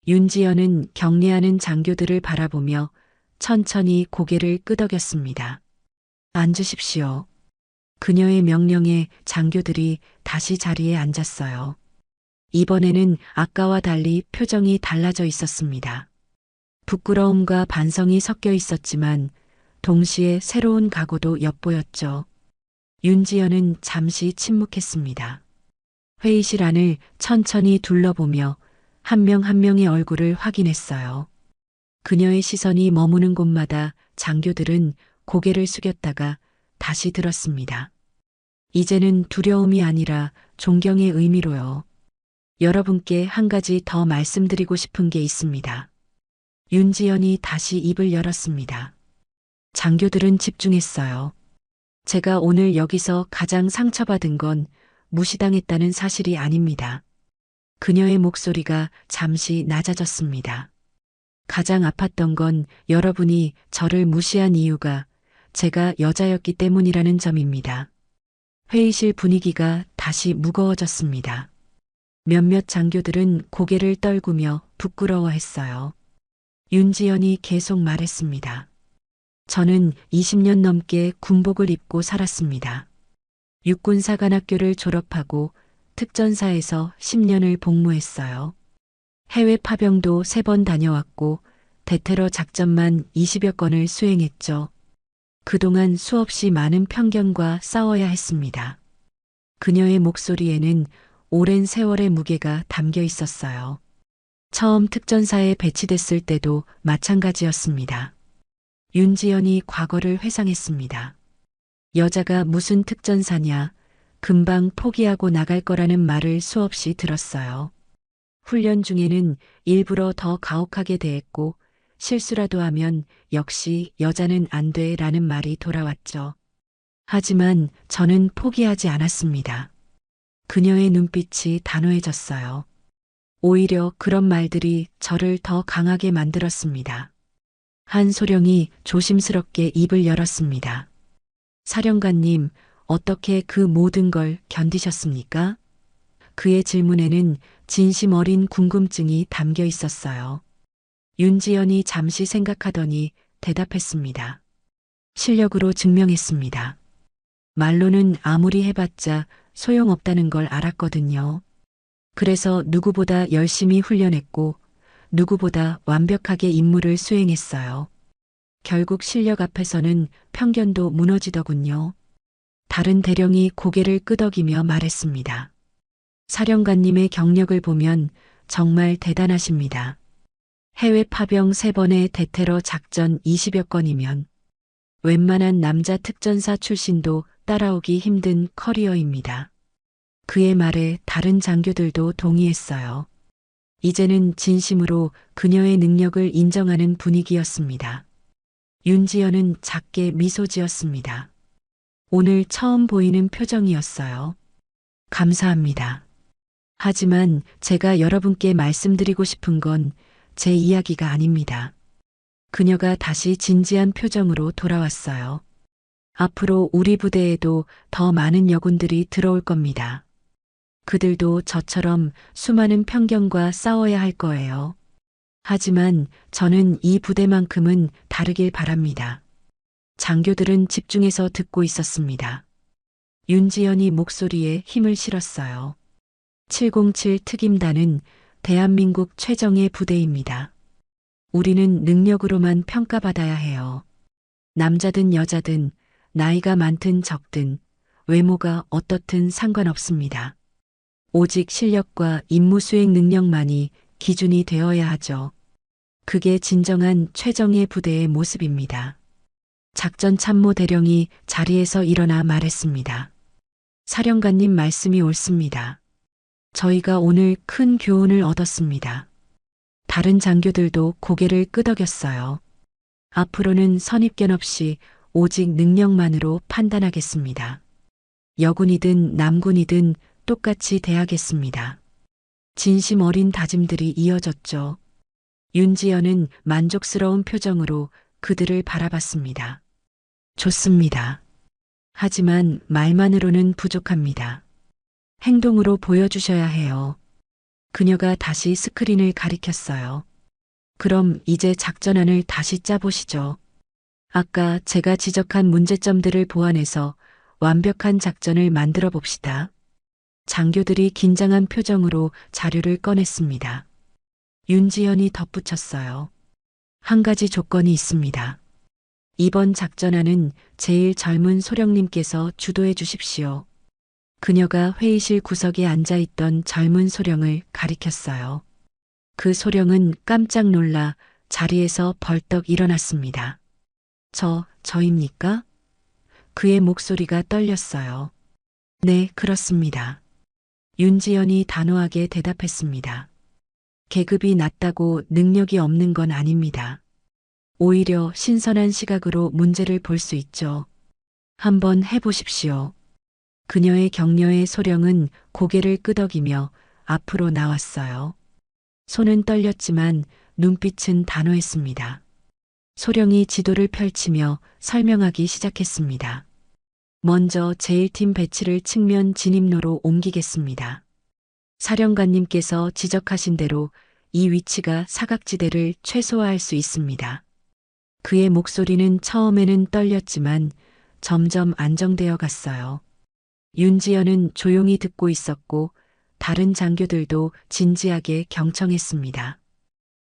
윤지연은 경례하는 장교들을 바라보며 천천히 고개를 끄덕였습니다. 앉으십시오. 그녀의 명령에 장교들이 다시 자리에 앉았어요. 이번에는 아까와 달리 표정이 달라져 있었습니다. 부끄러움과 반성이 섞여 있었지만 동시에 새로운 각오도 엿보였죠. 윤지연은 잠시 침묵했습니다. 회의실 안을 천천히 둘러보며 한 명 한 명의 얼굴을 확인했어요. 그녀의 시선이 머무는 곳마다 장교들은 고개를 숙였다가 다시 들었습니다. 이제는 두려움이 아니라 존경의 의미로요. 여러분께 한 가지 더 말씀드리고 싶은 게 있습니다. 윤지연이 다시 입을 열었습니다. 장교들은 집중했어요. 제가 오늘 여기서 가장 상처받은 건 무시당했다는 사실이 아닙니다. 그녀의 목소리가 잠시 낮아졌습니다. 가장 아팠던 건 여러분이 저를 무시한 이유가 제가 여자였기 때문이라는 점입니다. 회의실 분위기가 다시 무거워졌습니다. 몇몇 장교들은 고개를 떨구며 부끄러워했어요. 윤지연이 계속 말했습니다. 저는 20년 넘게 군복을 입고 살았습니다. 육군사관학교를 졸업하고 특전사에서 10년을 복무했어요. 해외 파병도 3번 다녀왔고 대테러 작전만 20여 건을 수행했죠. 그동안 수없이 많은 편견과 싸워야 했습니다. 그녀의 목소리에는 오랜 세월의 무게가 담겨 있었어요. 처음 특전사에 배치됐을 때도 마찬가지였습니다. 윤지연이 과거를 회상했습니다. 여자가 무슨 특전사냐, 금방 포기하고 나갈 거라는 말을 수없이 들었어요. 훈련 중에는 일부러 더 가혹하게 대했고 실수라도 하면 역시 여자는 안 돼 라는 말이 돌아왔죠. 하지만 저는 포기하지 않았습니다. 그녀의 눈빛이 단호해졌어요. 오히려 그런 말들이 저를 더 강하게 만들었습니다. 한 소령이 조심스럽게 입을 열었습니다. 사령관님, 어떻게 그 모든 걸 견디셨습니까? 그의 질문에는 진심 어린 궁금증이 담겨 있었어요. 윤지연이 잠시 생각하더니 대답했습니다. 실력으로 증명했습니다. 말로는 아무리 해봤자 소용없다는 걸 알았거든요. 그래서 누구보다 열심히 훈련했고 누구보다 완벽하게 임무를 수행했어요. 결국 실력 앞에서는 편견도 무너지더군요. 다른 대령이 고개를 끄덕이며 말했습니다. 사령관님의 경력을 보면 정말 대단하십니다. 해외 파병 3번의 대테러 작전 20여 건이면 웬만한 남자 특전사 출신도 따라오기 힘든 커리어입니다. 그의 말에 다른 장교들도 동의했어요. 이제는 진심으로 그녀의 능력을 인정하는 분위기였습니다. 윤지연은 작게 미소 지었습니다. 오늘 처음 보이는 표정이었어요. 감사합니다. 하지만 제가 여러분께 말씀드리고 싶은 건 제 이야기가 아닙니다. 그녀가 다시 진지한 표정으로 돌아왔어요. 앞으로 우리 부대에도 더 많은 여군들이 들어올 겁니다. 그들도 저처럼 수많은 편견과 싸워야 할 거예요. 하지만 저는 이 부대만큼은 다르길 바랍니다. 장교들은 집중해서 듣고 있었습니다. 윤지연이 목소리에 힘을 실었어요. 707 특임단은 대한민국 최정예 부대입니다. 우리는 능력으로만 평가받아야 해요. 남자든 여자든 나이가 많든 적든 외모가 어떻든 상관없습니다. 오직 실력과 임무 수행 능력만이 기준이 되어야 하죠. 그게 진정한 최정예 부대의 모습입니다. 작전 참모 대령이 자리에서 일어나 말했습니다. 사령관님 말씀이 옳습니다. 저희가 오늘 큰 교훈을 얻었습니다. 다른 장교들도 고개를 끄덕였어요. 앞으로는 선입견 없이 오직 능력만으로 판단하겠습니다. 여군이든 남군이든 똑같이 대하겠습니다. 진심 어린 다짐들이 이어졌죠. 윤지연은 만족스러운 표정으로 그들을 바라봤습니다. 좋습니다. 하지만 말만으로는 부족합니다. 행동으로 보여주셔야 해요. 그녀가 다시 스크린을 가리켰어요. 그럼 이제 작전안을 다시 짜보시죠. 아까 제가 지적한 문제점들을 보완해서 완벽한 작전을 만들어 봅시다. 장교들이 긴장한 표정으로 자료를 꺼냈습니다. 윤지연이 덧붙였어요. 한 가지 조건이 있습니다. 이번 작전안은 제일 젊은 소령님께서 주도해 주십시오. 그녀가 회의실 구석에 앉아있던 젊은 소령을 가리켰어요. 그 소령은 깜짝 놀라 자리에서 벌떡 일어났습니다. 저입니까? 그의 목소리가 떨렸어요. 네, 그렇습니다. 윤지연이 단호하게 대답했습니다. 계급이 낮다고 능력이 없는 건 아닙니다. 오히려 신선한 시각으로 문제를 볼 수 있죠. 한번 해보십시오. 그녀의 격려의 소령은 고개를 끄덕이며 앞으로 나왔어요. 손은 떨렸지만 눈빛은 단호했습니다. 소령이 지도를 펼치며 설명하기 시작했습니다. 먼저 제1팀 배치를 측면 진입로로 옮기겠습니다. 사령관님께서 지적하신 대로 이 위치가 사각지대를 최소화할 수 있습니다. 그의 목소리는 처음에는 떨렸지만 점점 안정되어 갔어요. 윤지연은 조용히 듣고 있었고 다른 장교들도 진지하게 경청했습니다.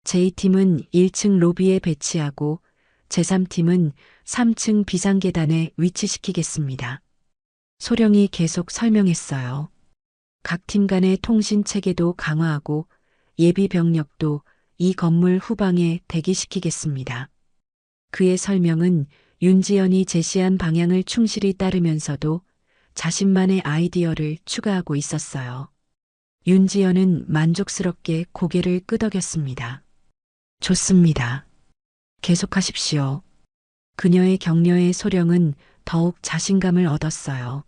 제2팀은 1층 로비에 배치하고 제3팀은 3층 비상계단에 위치시키겠습니다. 소령이 계속 설명했어요. 각 팀 간의 통신 체계도 강화하고 예비 병력도 이 건물 후방에 대기시키겠습니다. 그의 설명은 윤지연이 제시한 방향을 충실히 따르면서도 자신만의 아이디어를 추가하고 있었어요. 윤지연은 만족스럽게 고개를 끄덕였습니다. 좋습니다. 계속하십시오. 그녀의 격려의 소령은 더욱 자신감을 얻었어요.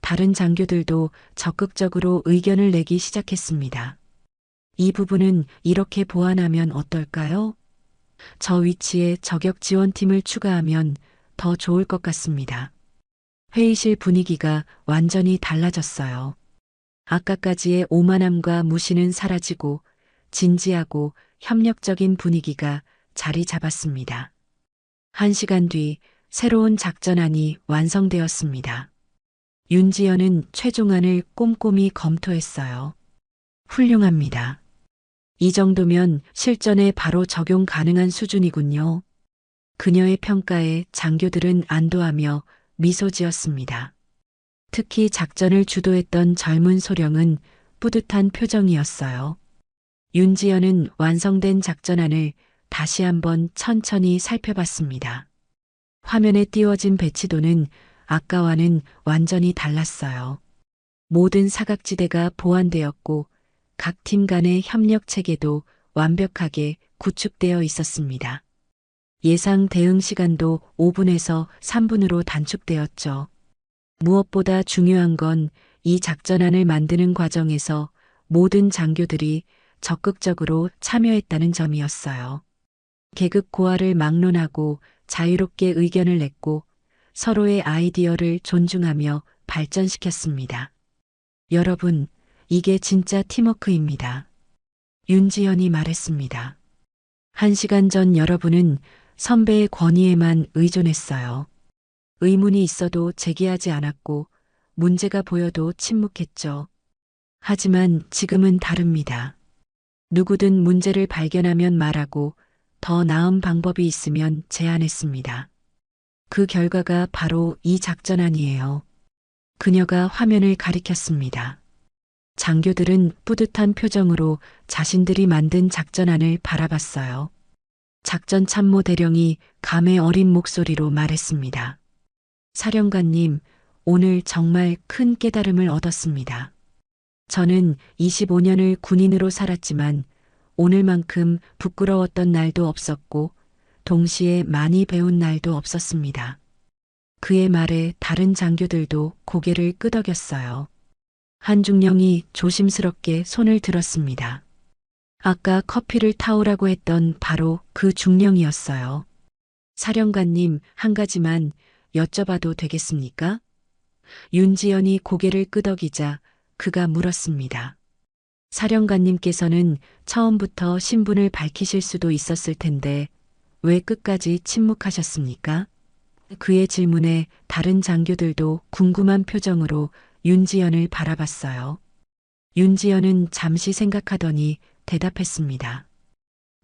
다른 장교들도 적극적으로 의견을 내기 시작했습니다. 이 부분은 이렇게 보완하면 어떨까요? 저 위치에 저격 지원팀을 추가하면 더 좋을 것 같습니다. 회의실 분위기가 완전히 달라졌어요. 아까까지의 오만함과 무시는 사라지고 진지하고 협력적인 분위기가 자리 잡았습니다. 1시간 뒤 새로운 작전안이 완성되었습니다. 윤지연은 최종안을 꼼꼼히 검토했어요. 훌륭합니다. 이 정도면 실전에 바로 적용 가능한 수준이군요. 그녀의 평가에 장교들은 안도하며 미소 지었습니다. 특히 작전을 주도했던 젊은 소령은 뿌듯한 표정이었어요. 윤지연은 완성된 작전안을 다시 한번 천천히 살펴봤습니다. 화면에 띄워진 배치도는 아까와는 완전히 달랐어요. 모든 사각지대가 보완되었고 각 팀 간의 협력 체계도 완벽하게 구축되어 있었습니다. 예상 대응 시간도 5분에서 3분으로 단축되었죠. 무엇보다 중요한 건 이 작전안을 만드는 과정에서 모든 장교들이 적극적으로 참여했다는 점이었어요. 계급 고하를 막론하고 자유롭게 의견을 냈고 서로의 아이디어를 존중하며 발전시켰습니다. 여러분, 이게 진짜 팀워크입니다. 윤지연이 말했습니다. 1시간 전 여러분은 선배의 권위에만 의존했어요. 의문이 있어도 제기하지 않았고 문제가 보여도 침묵했죠. 하지만 지금은 다릅니다. 누구든 문제를 발견하면 말하고 더 나은 방법이 있으면 제안했습니다. 그 결과가 바로 이 작전안이에요. 그녀가 화면을 가리켰습니다. 장교들은 뿌듯한 표정으로 자신들이 만든 작전안을 바라봤어요. 작전 참모 대령이 감의 어린 목소리로 말했습니다. 사령관님, 오늘 정말 큰 깨달음을 얻었습니다. 저는 25년을 군인으로 살았지만 오늘만큼 부끄러웠던 날도 없었고 동시에 많이 배운 날도 없었습니다. 그의 말에 다른 장교들도 고개를 끄덕였어요. 한중령이 조심스럽게 손을 들었습니다. 아까 커피를 타오라고 했던 바로 그 중령이었어요. 사령관님, 한 가지만 여쭤봐도 되겠습니까? 윤지연이 고개를 끄덕이자 그가 물었습니다. 사령관님께서는 처음부터 신분을 밝히실 수도 있었을 텐데 왜 끝까지 침묵하셨습니까? 그의 질문에 다른 장교들도 궁금한 표정으로 윤지연을 바라봤어요. 윤지연은 잠시 생각하더니 대답했습니다.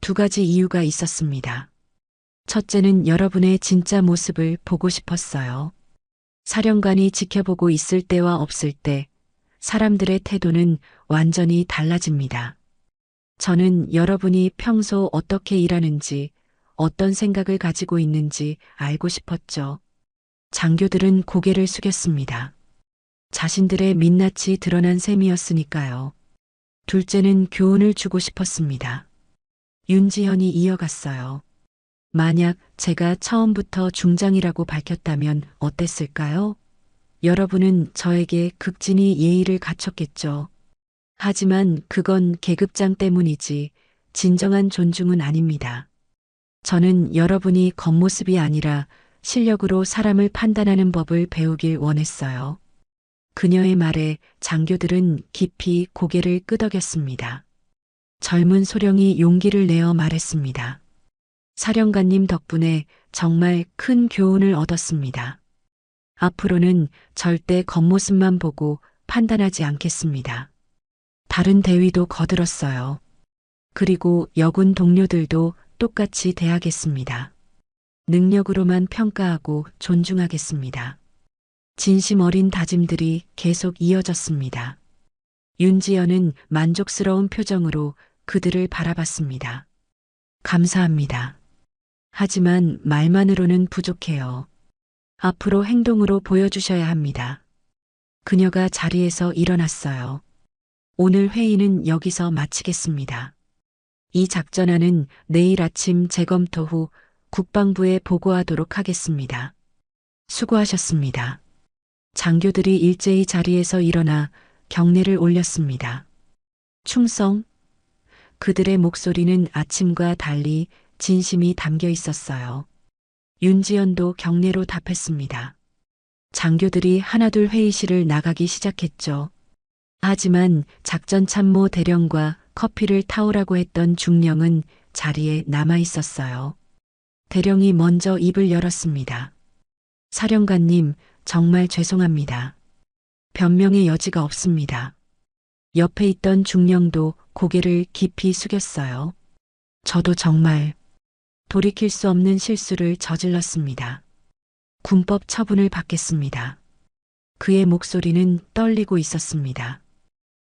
2가지 이유가 있었습니다. 첫째는 여러분의 진짜 모습을 보고 싶었어요. 사령관이 지켜보고 있을 때와 없을 때 사람들의 태도는 완전히 달라집니다. 저는 여러분이 평소 어떻게 일하는지, 어떤 생각을 가지고 있는지 알고 싶었죠. 장교들은 고개를 숙였습니다. 자신들의 민낯이 드러난 셈이었으니까요. 둘째는 교훈을 주고 싶었습니다. 윤지현이 이어갔어요. 만약 제가 처음부터 중장이라고 밝혔다면 어땠을까요? 여러분은 저에게 극진히 예의를 갖췄겠죠. 하지만 그건 계급장 때문이지 진정한 존중은 아닙니다. 저는 여러분이 겉모습이 아니라 실력으로 사람을 판단하는 법을 배우길 원했어요. 그녀의 말에 장교들은 깊이 고개를 끄덕였습니다. 젊은 소령이 용기를 내어 말했습니다. 사령관님 덕분에 정말 큰 교훈을 얻었습니다. 앞으로는 절대 겉모습만 보고 판단하지 않겠습니다. 다른 대위도 거들었어요. 그리고 여군 동료들도 똑같이 대하겠습니다. 능력으로만 평가하고 존중하겠습니다. 진심 어린 다짐들이 계속 이어졌습니다. 윤지연은 만족스러운 표정으로 그들을 바라봤습니다. 감사합니다. 하지만 말만으로는 부족해요. 앞으로 행동으로 보여주셔야 합니다. 그녀가 자리에서 일어났어요. 오늘 회의는 여기서 마치겠습니다. 이 작전안은 내일 아침 재검토 후 국방부에 보고하도록 하겠습니다. 수고하셨습니다. 장교들이 일제히 자리에서 일어나 경례를 올렸습니다. 충성, 그들의 목소리는 아침과 달리 진심이 담겨 있었어요. 윤지연도 경례로 답했습니다. 장교들이 하나둘 회의실을 나가기 시작했죠. 하지만 작전 참모 대령과 커피를 타오라고 했던 중령은 자리에 남아 있었어요. 대령이 먼저 입을 열었습니다. 사령관님, 정말 죄송합니다. 변명의 여지가 없습니다. 옆에 있던 중령도 고개를 깊이 숙였어요. 저도 정말 돌이킬 수 없는 실수를 저질렀습니다. 군법 처분을 받겠습니다. 그의 목소리는 떨리고 있었습니다.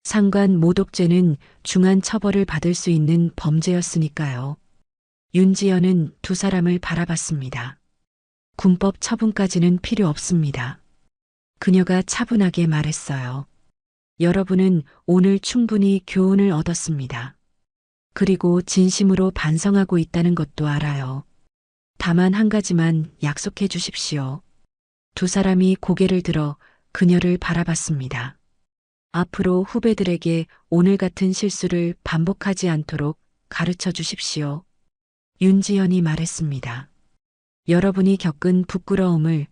상관 모독죄는 중한 처벌을 받을 수 있는 범죄였으니까요. 윤지연은 두 사람을 바라봤습니다. 군법 처분까지는 필요 없습니다. 그녀가 차분하게 말했어요. 여러분은 오늘 충분히 교훈을 얻었습니다. 그리고 진심으로 반성하고 있다는 것도 알아요. 다만 한 가지만 약속해 주십시오. 두 사람이 고개를 들어 그녀를 바라봤습니다. 앞으로 후배들에게 오늘 같은 실수를 반복하지 않도록 가르쳐 주십시오. 윤지연이 말했습니다. 여러분이 겪은 부끄러움을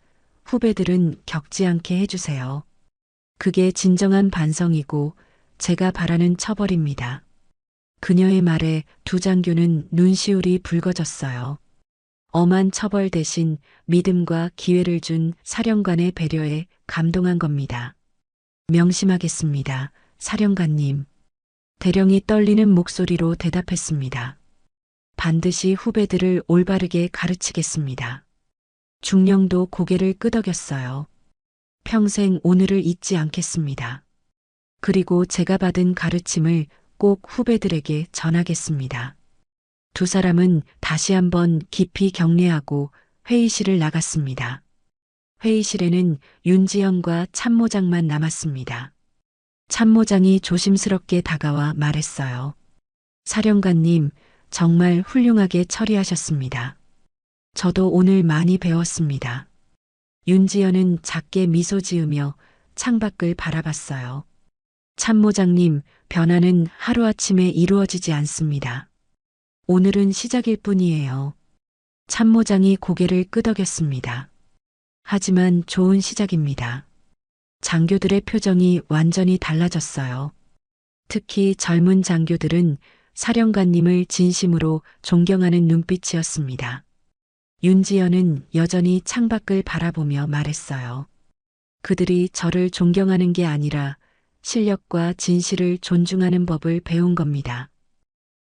후배들은 겪지 않게 해주세요. 그게 진정한 반성이고 제가 바라는 처벌입니다. 그녀의 말에 두 장교는 눈시울이 붉어졌어요. 엄한 처벌 대신 믿음과 기회를 준 사령관의 배려에 감동한 겁니다. 명심하겠습니다, 사령관님. 대령이 떨리는 목소리로 대답했습니다. 반드시 후배들을 올바르게 가르치겠습니다. 중령도 고개를 끄덕였어요. 평생 오늘을 잊지 않겠습니다. 그리고 제가 받은 가르침을 꼭 후배들에게 전하겠습니다. 두 사람은 다시 한번 깊이 경례하고 회의실을 나갔습니다. 회의실에는 윤지연과 참모장만 남았습니다. 참모장이 조심스럽게 다가와 말했어요. 사령관님, 정말 훌륭하게 처리하셨습니다. 저도 오늘 많이 배웠습니다. 윤지연은 작게 미소 지으며 창밖을 바라봤어요. 참모장님, 변화는 하루아침에 이루어지지 않습니다. 오늘은 시작일 뿐이에요. 참모장이 고개를 끄덕였습니다. 하지만 좋은 시작입니다. 장교들의 표정이 완전히 달라졌어요. 특히 젊은 장교들은 사령관님을 진심으로 존경하는 눈빛이었습니다. 윤지연은 여전히 창밖을 바라보며 말했어요. 그들이 저를 존경하는 게 아니라 실력과 진실을 존중하는 법을 배운 겁니다.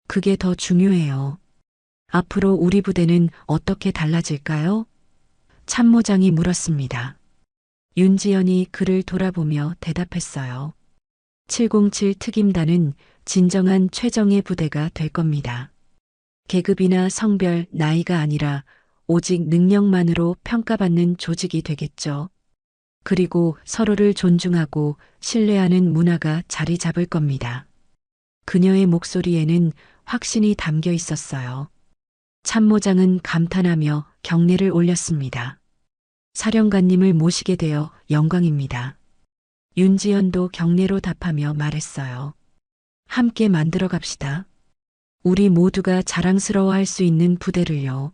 그게 더 중요해요. 앞으로 우리 부대는 어떻게 달라질까요? 참모장이 물었습니다. 윤지연이 그를 돌아보며 대답했어요. 707 특임단은 진정한 최정예 부대가 될 겁니다. 계급이나 성별, 나이가 아니라 오직 능력만으로 평가받는 조직이 되겠죠. 그리고 서로를 존중하고 신뢰하는 문화가 자리 잡을 겁니다. 그녀의 목소리에는 확신이 담겨 있었어요. 참모장은 감탄하며 경례를 올렸습니다. 사령관님을 모시게 되어 영광입니다. 윤지연도 경례로 답하며 말했어요. 함께 만들어 갑시다. 우리 모두가 자랑스러워할 수 있는 부대를요.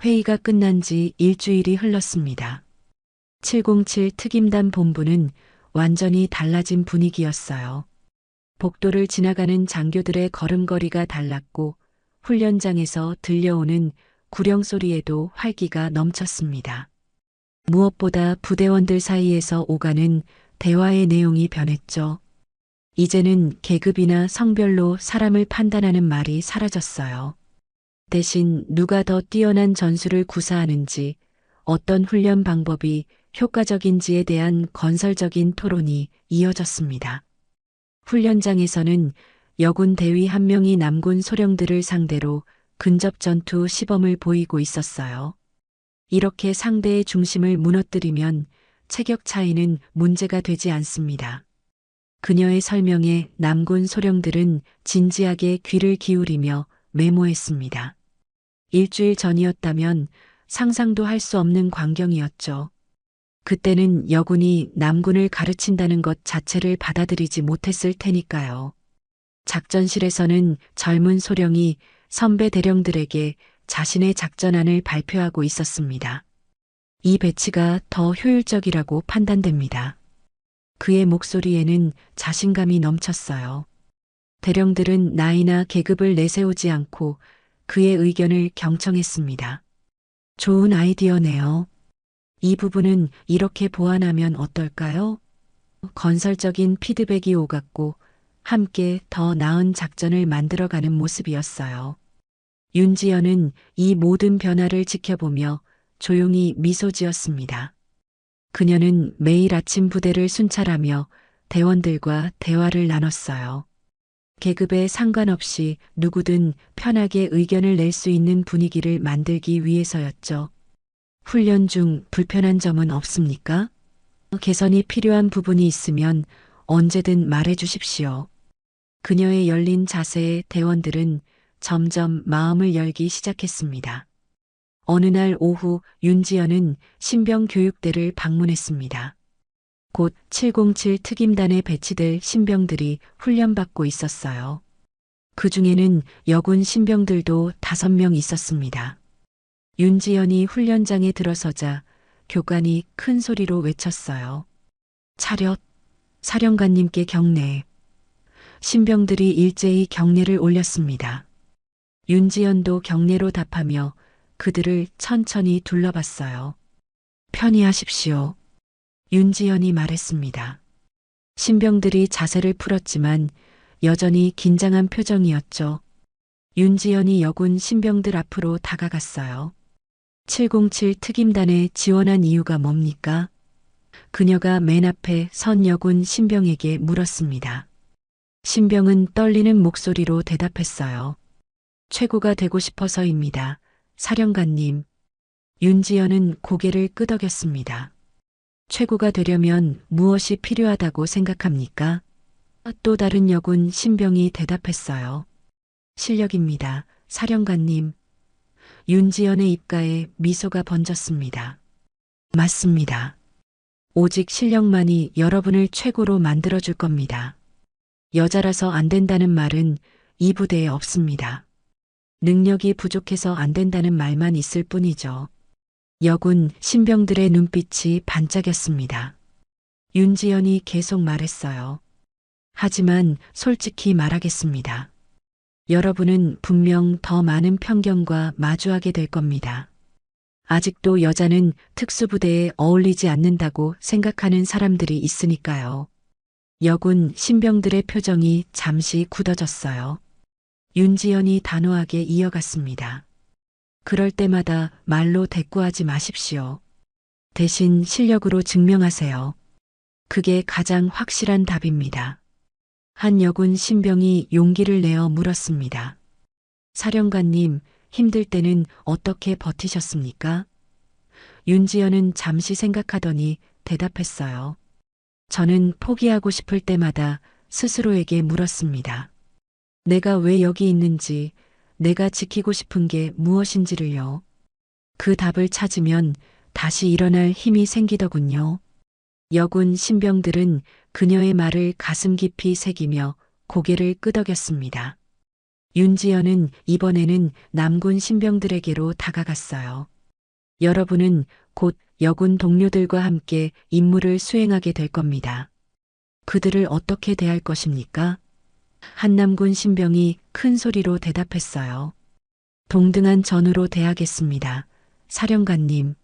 회의가 끝난 지 일주일이 흘렀습니다. 707 특임단 본부는 완전히 달라진 분위기였어요. 복도를 지나가는 장교들의 걸음걸이가 달랐고 훈련장에서 들려오는 구령 소리에도 활기가 넘쳤습니다. 무엇보다 부대원들 사이에서 오가는 대화의 내용이 변했죠. 이제는 계급이나 성별로 사람을 판단하는 말이 사라졌어요. 대신 누가 더 뛰어난 전술을 구사하는지, 어떤 훈련 방법이 효과적인지에 대한 건설적인 토론이 이어졌습니다. 훈련장에서는 여군 대위 한 명이 남군 소령들을 상대로 근접 전투 시범을 보이고 있었어요. 이렇게 상대의 중심을 무너뜨리면 체격 차이는 문제가 되지 않습니다. 그녀의 설명에 남군 소령들은 진지하게 귀를 기울이며 메모했습니다. 일주일 전이었다면 상상도 할 수 없는 광경이었죠. 그때는 여군이 남군을 가르친다는 것 자체를 받아들이지 못했을 테니까요. 작전실에서는 젊은 소령이 선배 대령들에게 자신의 작전안을 발표하고 있었습니다. 이 배치가 더 효율적이라고 판단됩니다. 그의 목소리에는 자신감이 넘쳤어요. 대령들은 나이나 계급을 내세우지 않고 그의 의견을 경청했습니다. 좋은 아이디어네요. 이 부분은 이렇게 보완하면 어떨까요? 건설적인 피드백이 오갔고 함께 더 나은 작전을 만들어가는 모습이었어요. 윤지연은 이 모든 변화를 지켜보며 조용히 미소 지었습니다. 그녀는 매일 아침 부대를 순찰하며 대원들과 대화를 나눴어요. 계급에 상관없이 누구든 편하게 의견을 낼 수 있는 분위기를 만들기 위해서였죠. 훈련 중 불편한 점은 없습니까? 개선이 필요한 부분이 있으면 언제든 말해 주십시오. 그녀의 열린 자세에 대원들은 점점 마음을 열기 시작했습니다. 어느 날 오후 윤지연은 신병 교육대를 방문했습니다. 곧 707 특임단에 배치될 신병들이 훈련받고 있었어요. 그 중에는 여군 신병들도 5명 있었습니다. 윤지연이 훈련장에 들어서자 교관이 큰 소리로 외쳤어요. 차렷, 사령관님께 경례. 신병들이 일제히 경례를 올렸습니다. 윤지연도 경례로 답하며 그들을 천천히 둘러봤어요. 편히 하십시오. 윤지연이 말했습니다. 신병들이 자세를 풀었지만 여전히 긴장한 표정이었죠. 윤지연이 여군 신병들 앞으로 다가갔어요. 707 특임단에 지원한 이유가 뭡니까? 그녀가 맨 앞에 선 여군 신병에게 물었습니다. 신병은 떨리는 목소리로 대답했어요. 최고가 되고 싶어서입니다. 사령관님. 윤지연은 고개를 끄덕였습니다. 최고가 되려면 무엇이 필요하다고 생각합니까? 또 다른 여군 신병이 대답했어요. 실력입니다. 사령관님. 윤지연의 입가에 미소가 번졌습니다. 맞습니다. 오직 실력만이 여러분을 최고로 만들어줄 겁니다. 여자라서 안 된다는 말은 이 부대에 없습니다. 능력이 부족해서 안 된다는 말만 있을 뿐이죠. 여군 신병들의 눈빛이 반짝였습니다. 윤지연이 계속 말했어요. 하지만 솔직히 말하겠습니다. 여러분은 분명 더 많은 편견과 마주하게 될 겁니다. 아직도 여자는 특수부대에 어울리지 않는다고 생각하는 사람들이 있으니까요. 여군 신병들의 표정이 잠시 굳어졌어요. 윤지연이 단호하게 이어갔습니다. 그럴 때마다 말로 대꾸하지 마십시오. 대신 실력으로 증명하세요. 그게 가장 확실한 답입니다. 한 여군 신병이 용기를 내어 물었습니다. 사령관님, 힘들 때는 어떻게 버티셨습니까? 윤지연은 잠시 생각하더니 대답했어요. 저는 포기하고 싶을 때마다 스스로에게 물었습니다. 내가 왜 여기 있는지, 내가 지키고 싶은 게 무엇인지를요. 그 답을 찾으면 다시 일어날 힘이 생기더군요. 여군 신병들은 그녀의 말을 가슴 깊이 새기며 고개를 끄덕였습니다. 윤지연은 이번에는 남군 신병들에게로 다가갔어요. 여러분은 곧 여군 동료들과 함께 임무를 수행하게 될 겁니다. 그들을 어떻게 대할 것입니까? 한 남군 신병이 큰 소리로 대답했어요. 동등한 전우로 대하겠습니다. 사령관님.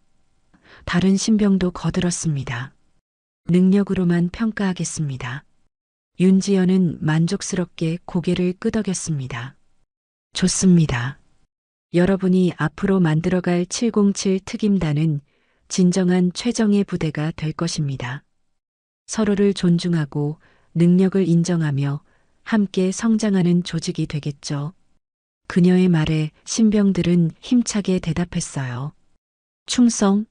다른 신병도 거들었습니다. 능력으로만 평가하겠습니다. 윤지연은 만족스럽게 고개를 끄덕였습니다. 좋습니다. 여러분이 앞으로 만들어갈 707 특임단은 진정한 최정예 부대가 될 것입니다. 서로를 존중하고 능력을 인정하며 함께 성장하는 조직이 되겠죠. 그녀의 말에 신병들은 힘차게 대답했어요. 충성.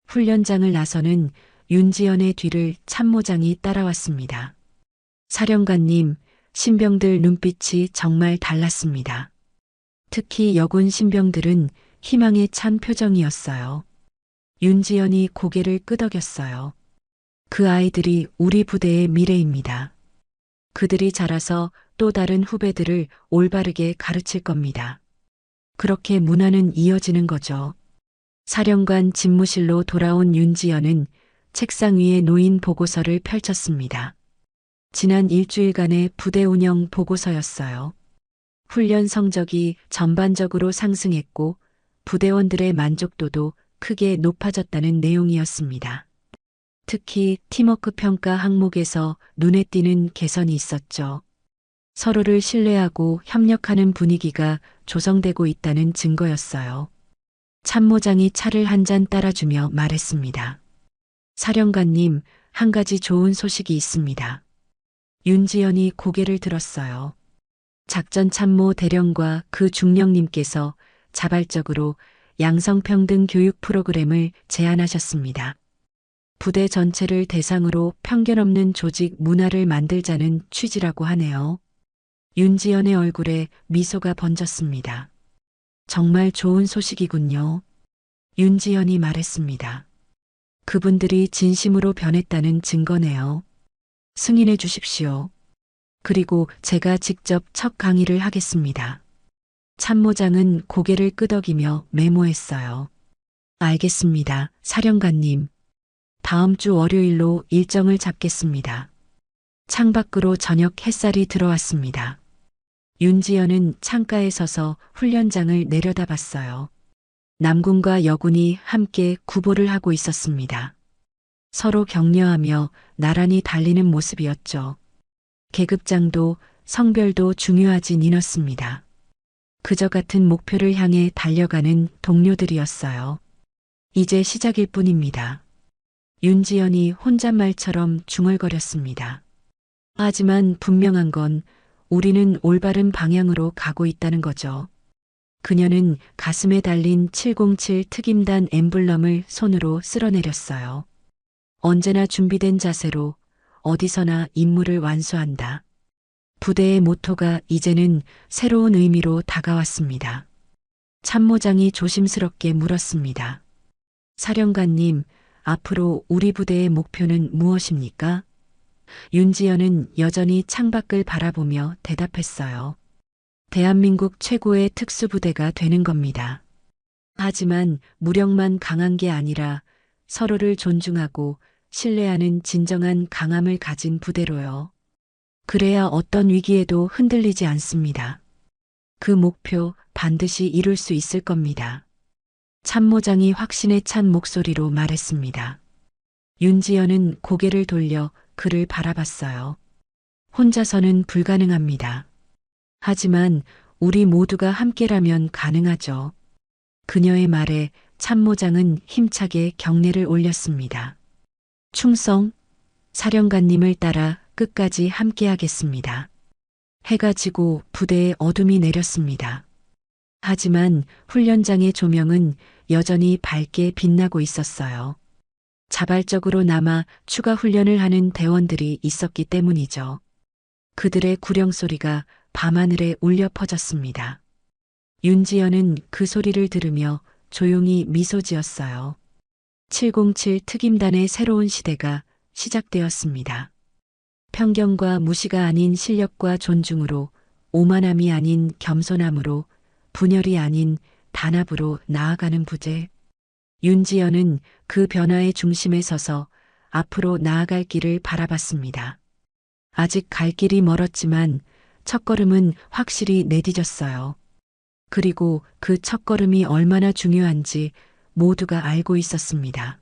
훈련장을 나서는 윤지연의 뒤를 참모장이 따라왔습니다. 사령관님, 신병들 눈빛이 정말 달랐습니다. 특히 여군 신병들은 희망에 찬 표정이었어요. 윤지연이 고개를 끄덕였어요. 그 아이들이 우리 부대의 미래입니다. 그들이 자라서 또 다른 후배들을 올바르게 가르칠 겁니다. 그렇게 문화는 이어지는 거죠. 사령관 집무실로 돌아온 윤지연은 책상 위에 놓인 보고서를 펼쳤습니다. 지난 일주일간의 부대 운영 보고서였어요. 훈련 성적이 전반적으로 상승했고 부대원들의 만족도도 크게 높아졌다는 내용이었습니다. 특히 팀워크 평가 항목에서 눈에 띄는 개선이 있었죠. 서로를 신뢰하고 협력하는 분위기가 조성되고 있다는 증거였어요. 참모장이 차를 한 잔 따라주며 말했습니다. 사령관님, 한 가지 좋은 소식이 있습니다. 윤지연이 고개를 들었어요. 작전 참모 대령과 그 중령님께서 자발적으로 양성평등 교육 프로그램을 제안하셨습니다. 부대 전체를 대상으로 편견 없는 조직 문화를 만들자는 취지라고 하네요. 윤지연의 얼굴에 미소가 번졌습니다. 정말 좋은 소식이군요. 윤지연이 말했습니다. 그분들이 진심으로 변했다는 증거네요. 승인해 주십시오. 그리고 제가 직접 첫 강의를 하겠습니다. 참모장은 고개를 끄덕이며 메모했어요. 알겠습니다, 사령관님. 다음 주 월요일로 일정을 잡겠습니다. 창밖으로 저녁 햇살이 들어왔습니다. 윤지연은 창가에 서서 훈련장을 내려다봤어요. 남군과 여군이 함께 구보를 하고 있었습니다. 서로 격려하며 나란히 달리는 모습이었죠. 계급장도 성별도 중요하진 않았습니다. 그저 같은 목표를 향해 달려가는 동료들이었어요. 이제 시작일 뿐입니다. 윤지연이 혼잣말처럼 중얼거렸습니다. 하지만 분명한 건 우리는 올바른 방향으로 가고 있다는 거죠. 그녀는 가슴에 달린 707 특임단 엠블럼을 손으로 쓸어내렸어요. 언제나 준비된 자세로 어디서나 임무를 완수한다. 부대의 모토가 이제는 새로운 의미로 다가왔습니다. 참모장이 조심스럽게 물었습니다. 사령관님, 앞으로 우리 부대의 목표는 무엇입니까? 윤지연은 여전히 창밖을 바라보며 대답했어요. 대한민국 최고의 특수부대가 되는 겁니다. 하지만 무력만 강한 게 아니라 서로를 존중하고 신뢰하는 진정한 강함을 가진 부대로요. 그래야 어떤 위기에도 흔들리지 않습니다. 그 목표 반드시 이룰 수 있을 겁니다. 참모장이 확신에 찬 목소리로 말했습니다. 윤지연은 고개를 돌려 그를 바라봤어요. 혼자서는 불가능합니다. 하지만 우리 모두가 함께라면 가능하죠. 그녀의 말에 참모장은 힘차게 경례를 올렸습니다. 충성, 사령관님을 따라 끝까지 함께하겠습니다. 해가 지고 부대에 어둠이 내렸습니다. 하지만 훈련장의 조명은 여전히 밝게 빛나고 있었어요. 자발적으로 남아 추가 훈련을 하는 대원들이 있었기 때문이죠. 그들의 구령 소리가 밤하늘에 울려 퍼졌습니다. 윤지연은 그 소리를 들으며 조용히 미소 지었어요. 707 특임단의 새로운 시대가 시작되었습니다. 편견과 무시가 아닌 실력과 존중으로, 오만함이 아닌 겸손함으로, 분열이 아닌 단합으로 나아가는 부대. 윤지연은 그 변화의 중심에 서서 앞으로 나아갈 길을 바라봤습니다. 아직 갈 길이 멀었지만 첫걸음은 확실히 내디뎠어요. 그리고 그 첫걸음이 얼마나 중요한지 모두가 알고 있었습니다.